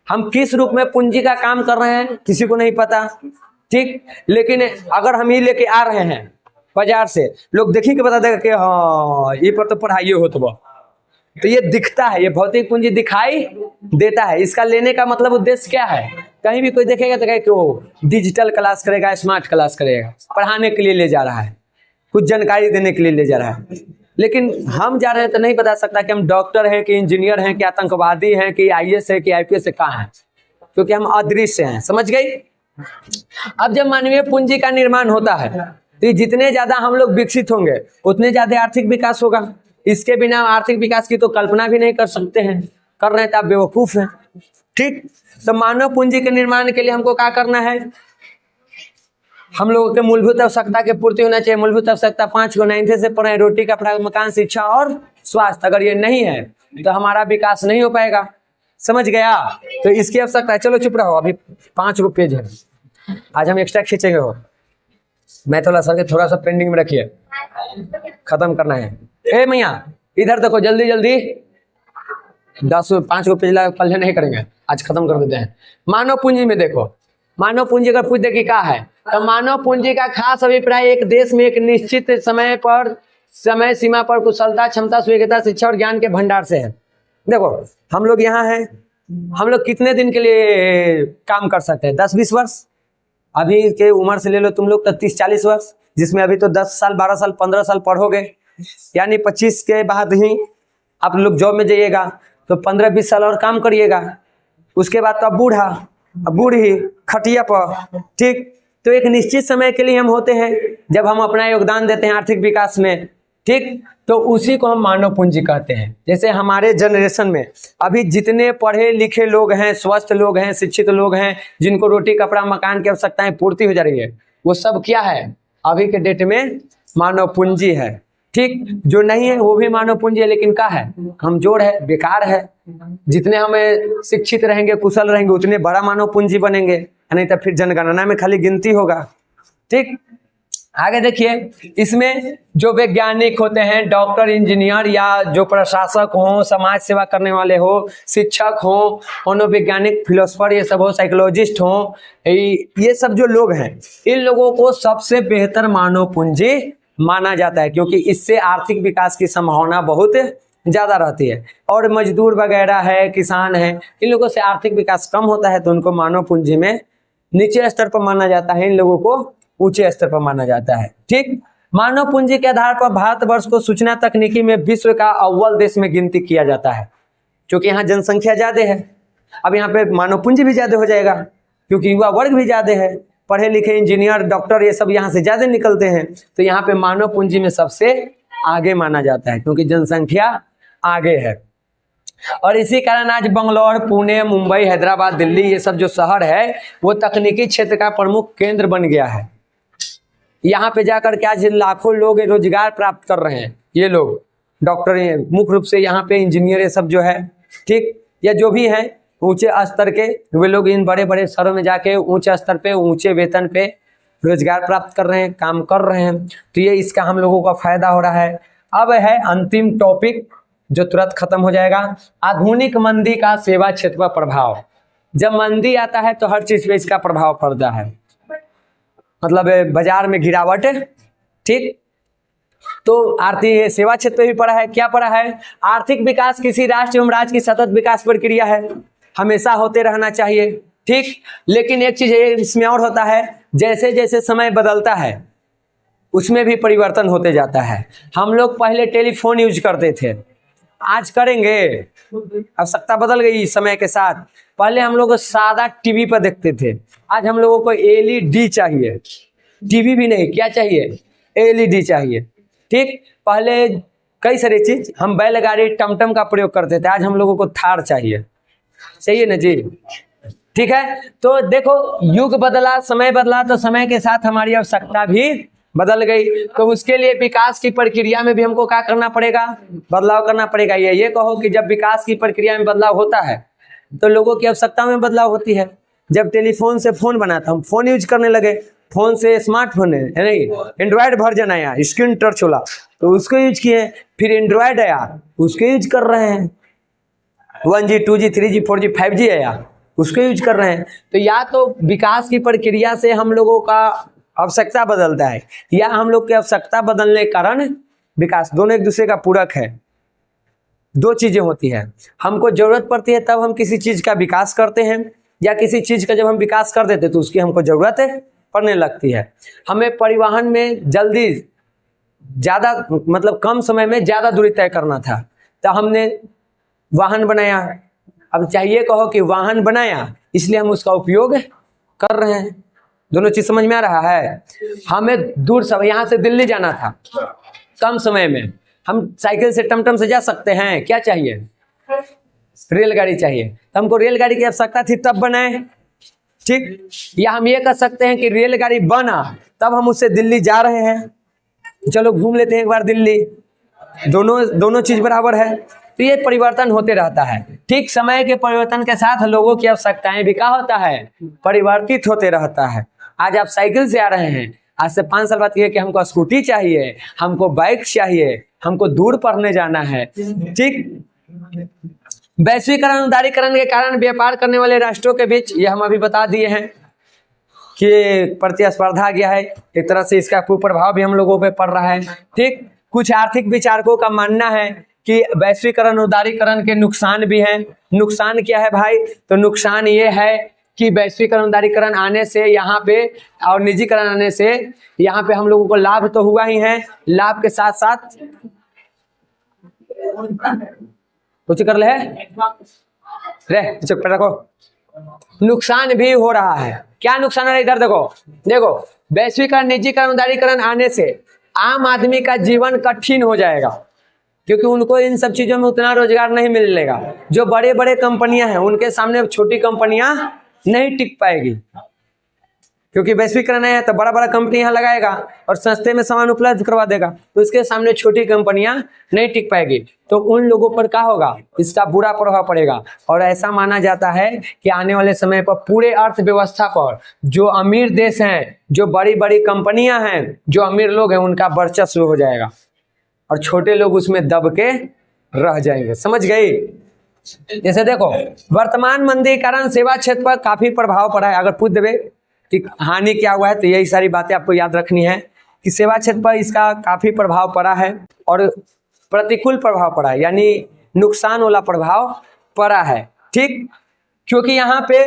हम किस रूप में पूंजी का काम कर रहे हैं किसी को नहीं पता। ठीक, लेकिन अगर हम ही लेके आ रहे हैं बाजार से लोग देखी के बता देगा कि हाँ ये पर तो पढ़ाई हो तो ये दिखता है, ये भौतिक पूंजी दिखाई देता है। इसका लेने का मतलब उद्देश्य क्या है? कहीं भी कोई देखेगा तो कहे कि वो डिजिटल क्लास करेगा, स्मार्ट क्लास करेगा, पढ़ाने के लिए ले जा रहा है, कुछ जानकारी देने के लिए ले जा रहा है। लेकिन हम जा रहे हैं तो नहीं बता सकता कि हम डॉक्टर हैं कि इंजीनियर हैं कि आतंकवादी हैं कि IAS है कि IPS है, कहाँ हैं, क्योंकि हम अदृश्य हैं। समझ गई? अब जब मानवीय पूंजी का निर्माण होता है तो जितने ज्यादा हम लोग विकसित होंगे उतने ज्यादा आर्थिक विकास होगा। इसके बिना आर्थिक विकास की तो कल्पना भी नहीं कर सकते हैं, कर रहे हैं तो आप बेवकूफ हैं। ठीक, तो मानव पूंजी के निर्माण के लिए हमको क्या करना है? हम लोगों के मूलभूत आवश्यकता के पूर्ति होना चाहिए। मूलभूत आवश्यकता 5 को 9th से पढ़े, रोटी कपड़ा मकान शिक्षा और स्वास्थ्य। अगर ये नहीं है तो हमारा विकास नहीं हो पाएगा। समझ गया? तो इसकी आवश्यकता है। चलो चुप रहो, अभी 5 गो पेज है, आज हम एक्स्ट्रा खींचेंगे। हो मैं थोड़ा सा पेंडिंग में रखिए, खत्म करना है। ए मैया इधर देखो, जल्दी जल्दी 5 गो पेज कल नहीं करेंगे, आज खत्म कर देते हैं। मानव पूंजी में देखो, मानव पूंजी अगर पूछ दे कि क्या है, तो मानव पूंजी का खास अभिप्राय एक देश में एक निश्चित समय सीमा पर कुशलता, क्षमता, स्वीकृता, शिक्षा और ज्ञान के भंडार से है। देखो हम लोग यहाँ हैं, हम लोग कितने दिन के लिए काम कर सकते हैं? 10-20 वर्ष। अभी के उम्र से ले लो तुम लोग तो 30-40 वर्ष, जिसमें अभी तो 10 साल 12 साल 15 साल पढ़ोगे, यानी 25 के बाद ही आप लोग जॉब में जाइएगा, तो 15-20 साल और काम करिएगा। उसके बाद तो अब बूढ़ी खटिया पर। ठीक, तो एक निश्चित समय के लिए हम होते हैं जब हम अपना योगदान देते हैं आर्थिक विकास में। ठीक, तो उसी को हम मानव पूंजी कहते हैं। जैसे हमारे जनरेशन में अभी जितने पढ़े लिखे लोग हैं, स्वस्थ लोग हैं, शिक्षित लोग हैं, जिनको रोटी कपड़ा मकान की आवश्यकताएं पूर्ति हो जा रही है, वो सब क्या है? अभी के डेट में मानव पूंजी है। ठीक, जो नहीं है वो भी मानव पूंजी है, लेकिन क्या है? कमजोर है, बेकार है। जितने हमें शिक्षित रहेंगे, कुशल रहेंगे, उतने बड़ा मानव पूंजी बनेंगे, नहीं तो फिर जनगणना में खाली गिनती होगा। ठीक, आगे देखिए, इसमें जो वैज्ञानिक होते हैं, डॉक्टर, इंजीनियर, या जो प्रशासक हो, समाज सेवा करने वाले हो, शिक्षक हो, मनोवैज्ञानिक, फिलोसफर ये सब हो, साइकोलॉजिस्ट हो, ये सब जो लोग हैं, इन लोगों को सबसे बेहतर मानव पूंजी माना जाता है, क्योंकि इससे आर्थिक विकास की संभावना बहुत ज्यादा रहती है। और मजदूर वगैरह है, किसान है, इन लोगों से आर्थिक विकास कम होता है, तो उनको मानव पूंजी में नीचे स्तर पर माना जाता है, इन लोगों को ऊंचे स्तर पर माना जाता है। ठीक, मानव पूंजी के आधार पर भारतवर्ष को सूचना तकनीकी में विश्व का अव्वल देश में गिनती किया जाता है, क्योंकि यहाँ जनसंख्या ज्यादा है। अब यहाँ पे मानव पूंजी भी ज्यादा हो जाएगा, क्योंकि युवा वर्ग भी ज्यादा है, पढ़े लिखे इंजीनियर, डॉक्टर, ये सब यहाँ से ज्यादा निकलते हैं, तो यहाँ पे मानव पूंजी में सबसे आगे माना जाता है, क्योंकि जनसंख्या आगे है। और इसी कारण आज बंगलौर, पुणे, मुंबई, हैदराबाद, दिल्ली, ये सब जो शहर है वो तकनीकी क्षेत्र का प्रमुख केंद्र बन गया है। यहाँ पे जाकर के आज लाखों लोग रोजगार प्राप्त कर रहे हैं। ये लोग डॉक्टर, मुख्य रूप से यहाँ पे इंजीनियर, ये सब जो है, ठीक, या जो भी है ऊंचे स्तर के, वे लोग इन बड़े बड़े शहरों में जाके ऊंचे स्तर पे, ऊंचे वेतन पे रोजगार प्राप्त कर रहे हैं, काम कर रहे हैं। तो ये इसका हम लोगों का फायदा हो रहा है। अब है अंतिम टॉपिक जो तुरंत खत्म हो जाएगा, आधुनिक मंदी का सेवा क्षेत्र पर प्रभाव। जब मंदी आता है तो हर चीज पे इसका प्रभाव पड़ता है, मतलब बाजार में गिरावट। ठीक, तो आर्थिक सेवा क्षेत्र भी पड़ा है। क्या पड़ा है? आर्थिक विकास किसी राष्ट्र एवं राज्य की सतत विकास प्रक्रिया है, हमेशा होते रहना चाहिए। ठीक, लेकिन एक चीज इसमें और होता है, जैसे जैसे समय बदलता है उसमें भी परिवर्तन होते जाता है। हम लोग पहले टेलीफोन यूज करते थे, आज करेंगे, आवश्यकता बदल गई समय के साथ। पहले हम लोग सादा टीवी पर देखते थे, आज हम लोगों को LED चाहिए। टीवी भी नहीं, क्या चाहिए? LED चाहिए। ठीक, पहले कई सारी चीज, हम बैलगाड़ी, टमटम का प्रयोग करते थे, आज हम लोगों को थार चाहिए। सही है ना जी? ठीक है, तो देखो युग बदला, समय बदला, तो समय के साथ हमारी आवश्यकता भी बदल गई। तो उसके लिए विकास की प्रक्रिया में भी हमको क्या करना पड़ेगा? बदलाव करना पड़ेगा। ये कहो कि जब विकास की प्रक्रिया में बदलाव होता है तो लोगों की आवश्यकता में बदलाव होती है। जब टेलीफोन से फोन बना था, हम फोन यूज करने लगे, फोन से स्मार्टफोन है नहीं, एंड्रॉयड वर्जन आया, स्क्रीन टच वाला, तो उसको यूज किए। फिर एंड्रॉयड आया, उसको यूज कर रहे हैं। 1G 2G 3G 4G 5G आया, उसको यूज कर रहे हैं। तो या तो विकास की प्रक्रिया से हम लोगों का आवश्यकता बदलता है या हम लोग की आवश्यकता बदलने के कारण विकास, दोनों एक दूसरे का पूरक है। दो चीजें होती है, हमको जरूरत पड़ती है तब हम किसी चीज का विकास करते हैं, या किसी चीज का जब हम विकास कर देते तो उसकी हमको जरूरत पड़ने लगती है। हमें परिवहन में जल्दी ज्यादा मतलब कम समय में ज्यादा दूरी तय करना था तो हमने वाहन बनाया। अब चाहिए कहो कि वाहन बनाया इसलिए हम उसका उपयोग कर रहे हैं। दोनों चीज समझ में आ रहा है। हमें दूर समय, यहाँ से दिल्ली जाना था, कम समय में हम साइकिल से टमटम से जा सकते हैं, क्या चाहिए? रेलगाड़ी चाहिए। तो हमको रेलगाड़ी की आवश्यकता थी तब बनाए, ठीक। या हम ये कर सकते हैं कि रेलगाड़ी बना तब हम उससे दिल्ली जा रहे हैं, चलो घूम लेते हैं एक बार दिल्ली। दोनों चीज बराबर है। तो ये परिवर्तन होते रहता है। ठीक समय के परिवर्तन के साथ लोगों की आवश्यकताएं भी क्या होता है, परिवर्तित होते रहता है। आज आप साइकिल से आ रहे हैं, आज से 5 साल बाद कहिए कि हमको स्कूटी चाहिए, हमको बाइक चाहिए, हमको दूर पढ़ने जाना है, ठीक। वैश्वीकरण उदारीकरण के कारण व्यापार करने वाले राष्ट्रों के बीच, ये हम अभी बता दिए हैं कि प्रतिस्पर्धा गया है, एक तरह से इसका कुप्रभाव भी हम लोगों पे पड़ रहा है, ठीक। कुछ आर्थिक विचारकों का मानना है कि वैश्वीकरण उदारीकरण के नुकसान भी हैं। नुकसान क्या है भाई? तो नुकसान ये है कि वैश्वीकरण उदारीकरण आने से यहाँ पे और निजीकरण आने से यहाँ पे हम लोगों को लाभ तो हुआ ही है, लाभ के साथ साथ कुछ कर ले चुप रखो, नुकसान भी हो रहा है। क्या नुकसान हो रहा है? इधर देखो वैश्वीकरण निजीकरण उदारीकरण आने से आम आदमी का जीवन कठिन हो जाएगा, क्योंकि उनको इन सब चीजों में उतना रोजगार नहीं मिलेगा। जो बड़े बड़े कंपनियां हैं उनके सामने छोटी कंपनियां नहीं टिक पाएगी, क्योंकि वैश्वीकरण है तो बड़ा बड़ा कंपनी यहाँ लगाएगा और सस्ते में सामान उपलब्ध करवा देगा, तो इसके सामने छोटी कंपनियां नहीं टिक पाएगी। तो उन लोगों पर क्या होगा, इसका बुरा प्रभाव पड़ेगा। और ऐसा माना जाता है कि आने वाले समय पर पूरे अर्थव्यवस्था पर जो अमीर देश हैं, जो बड़ी बड़ी कंपनियां हैं, जो अमीर लोग हैं, उनका वर्चस्व हो जाएगा और छोटे लोग उसमें दब के रह जाएंगे। समझ गई? जैसे देखो वर्तमान मंदी के कारण सेवा क्षेत्र पर काफी प्रभाव पड़ा है। अगर पूछ देवे कि हानि क्या हुआ है तो यही सारी बातें आपको याद रखनी है कि सेवा क्षेत्र पर इसका काफी प्रभाव पड़ा है और प्रतिकूल प्रभाव पड़ा है, यानी नुकसान वाला प्रभाव पड़ा है, ठीक। क्योंकि यहाँ पे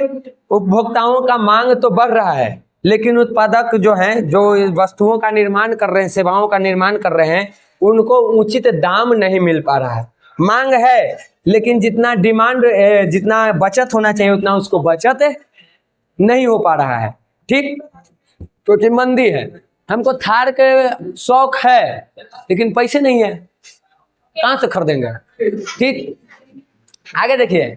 उपभोक्ताओं का मांग तो बढ़ रहा है, लेकिन उत्पादक जो हैं, जो वस्तुओं का निर्माण कर रहे हैं, सेवाओं का निर्माण कर रहे हैं, उनको उचित दाम नहीं मिल पा रहा है। मांग है लेकिन जितना डिमांड, जितना बचत होना चाहिए उतना उसको बचत नहीं हो पा रहा है, ठीक। क्योंकि मंदी है। हमको थार के शौक है लेकिन पैसे नहीं है, कहाँ से खरीदेंगे, ठीक। आगे देखिए,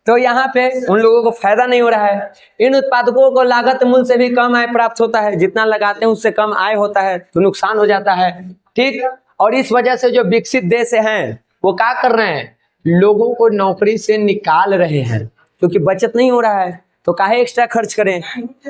तो यहाँ पे उन लोगों को फायदा नहीं हो रहा है। इन उत्पादकों को लागत मूल्य से भी कम आय प्राप्त होता है, जितना लगाते हैं उससे कम आय होता है, तो नुकसान हो जाता है, ठीक। और इस वजह से जो विकसित देश हैं वो क्या कर रहे हैं, लोगों को नौकरी से निकाल रहे हैं, क्योंकि बचत नहीं हो रहा है तो काहे एक्स्ट्रा खर्च करें।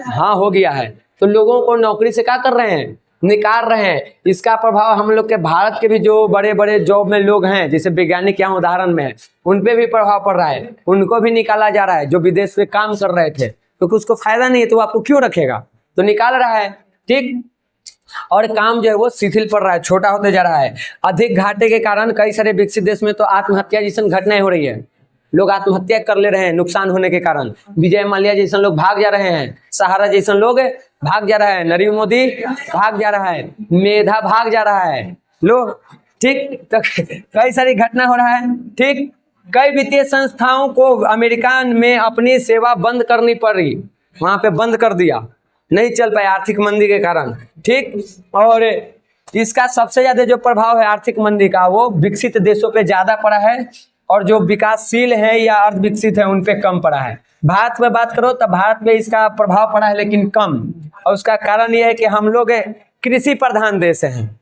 हाँ हो गया है, तो लोगों को नौकरी से क्या कर रहे हैं, निकाल रहे हैं। इसका प्रभाव हम लोग के भारत के भी जो बड़े बड़े जॉब में लोग हैं, जैसे वैज्ञानिक यहाँ उदाहरण में है, उन पे भी प्रभाव पड़ रहा है, उनको भी निकाला जा रहा है। जो विदेश में काम कर रहे थे क्योंकि उसको फायदा नहीं है तो आपको क्यों रखेगा, तो निकाल रहा है, ठीक। और काम जो है वो शिथिल पड़ रहा है, छोटा होते जा रहा है। अधिक घाटे के कारण कई सारे विकसित देश में तो आत्महत्या जैसी घटनाएं हो रही है, लोग आत्महत्या कर ले रहे हैं नुकसान होने के कारण। विजय माल्या जैसे लोग भाग जा रहे हैं, सहारा जैसे लोग भाग जा रहा है, नरेंद्र मोदी भाग जा रहा है, मेधा भाग जा रहा है, लो, ठीक। तो कई सारी घटना हो रहा है, ठीक। कई वित्तीय संस्थाओं को अमेरिका में अपनी सेवा बंद करनी पड़ी, वहां पे बंद कर दिया, नहीं चल पाए आर्थिक मंदी के कारण, ठीक। और इसका सबसे ज्यादा जो प्रभाव है आर्थिक मंदी का वो विकसित देशों पे ज्यादा पड़ा है और जो विकासशील है या अर्ध विकसित है उन पे कम पड़ा है। भारत में बात करो तो भारत में इसका प्रभाव पड़ा है लेकिन कम, और उसका कारण यह है कि हम लोग कृषि प्रधान देश हैं,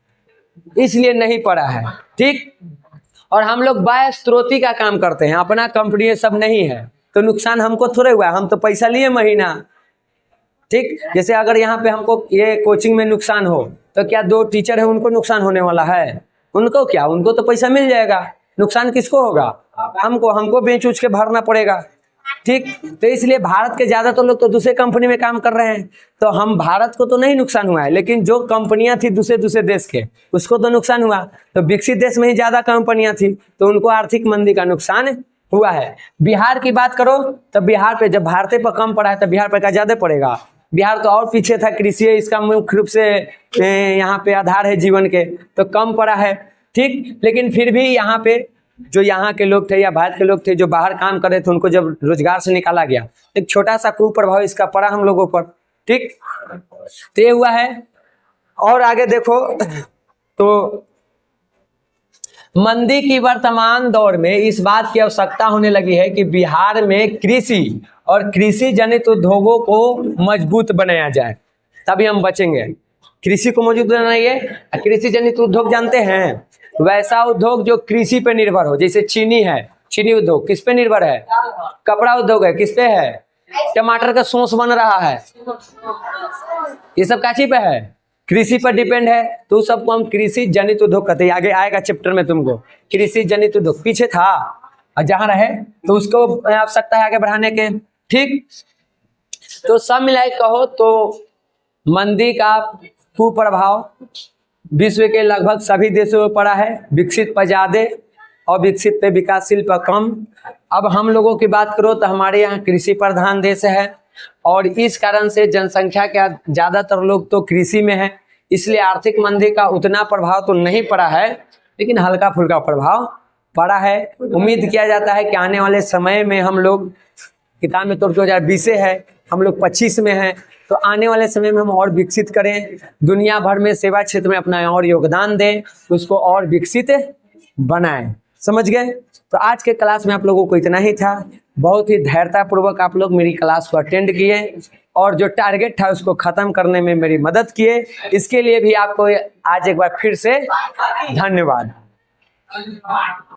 इसलिए नहीं पड़ा है, ठीक। और हम लोग बाह्य स्रोती का काम करते हैं, अपना कंपनी सब नहीं है, तो नुकसान हमको थोड़े हुआ, हम तो पैसा लिए महीना, ठीक। जैसे अगर यहाँ पे हमको ये कोचिंग में नुकसान हो तो क्या 2 टीचर है उनको नुकसान होने वाला है, उनको क्या, उनको तो पैसा मिल जाएगा, नुकसान किसको होगा, हमको बेच उच के भरना पड़ेगा, ठीक। तो इसलिए भारत के ज्यादातर लोग तो दूसरे कंपनी में काम कर रहे हैं, तो हम भारत को तो नहीं नुकसान हुआ है, लेकिन जो कंपनियां थी दूसरे दूसरे देश के उसको तो नुकसान हुआ। तो विकसित देश में ही ज्यादा कंपनियां थी तो उनको आर्थिक मंदी का नुकसान हुआ है। बिहार की बात करो तो बिहार पे जब भारतीय पर कम पड़ा है तो बिहार पर क्या ज्यादा पड़ेगा। बिहार तो और पीछे था, कृषि है इसका मुख्य रूप से यहाँ पे आधार है जीवन के, तो कम पड़ा है। ठीक, लेकिन फिर भी यहाँ पे जो यहाँ के लोग थे या भारत के लोग थे जो बाहर काम कर रहे थे उनको जब रोजगार से निकाला गया, एक छोटा सा कुप्रभाव इसका पड़ा हम लोगों पर। ठीक, तो ये हुआ है। और आगे देखो तो मंदी की वर्तमान दौर में इस बात की आवश्यकता होने लगी है कि बिहार में कृषि और कृषि जनित उद्योगों को मजबूत बनाया जाए, तभी हम बचेंगे। कृषि को मजबूत बनाइए। कृषि जनित उद्योग जानते हैं, वैसा उद्योग जो कृषि पे निर्भर हो, जैसे चीनी है, चीनी उद्योग किस पे निर्भर है। कपड़ा उद्योग है, किस पे है। टमाटर का सॉस बन रहा है, ये सब काची पे है, कृषि पर डिपेंड है। तो सबको हम कृषि जनित उद्योग कहते हैं। आगे आएगा चैप्टर में तुमको कृषि जनित उद्योग, पीछे था और जहां रहे तो उसको आवश्यकता है आगे बढ़ाने के। ठीक, तो सब मिलाए कहो तो मंदी का कुप्रभाव विश्व के लगभग सभी देशों में पड़ा है, विकसित पर ज्यादा और विकसित पे विकासशील पर कम। अब हम लोगों की बात करो तो हमारे यहाँ कृषि प्रधान देश है और इस कारण से जनसंख्या के ज्यादातर लोग तो कृषि में है, इसलिए आर्थिक मंदी का उतना प्रभाव तो नहीं पड़ा है, लेकिन हल्का फुल्का प्रभाव पड़ा है। उम्मीद किया जाता है कि आने वाले समय में हम लोग, किताब में तो 2020 है, हम लोग 25 में हैं, तो आने वाले समय में हम और विकसित करें, दुनिया भर में सेवा क्षेत्र में अपना और योगदान दें, उसको और विकसित बनाएं। समझ गए। तो आज के क्लास में आप लोगों को इतना ही था। बहुत ही धैर्यतापूर्वक आप लोग मेरी क्लास को अटेंड किए और जो टारगेट था उसको खत्म करने में मेरी मदद किए, इसके लिए भी आपको आज एक बार फिर से धन्यवाद।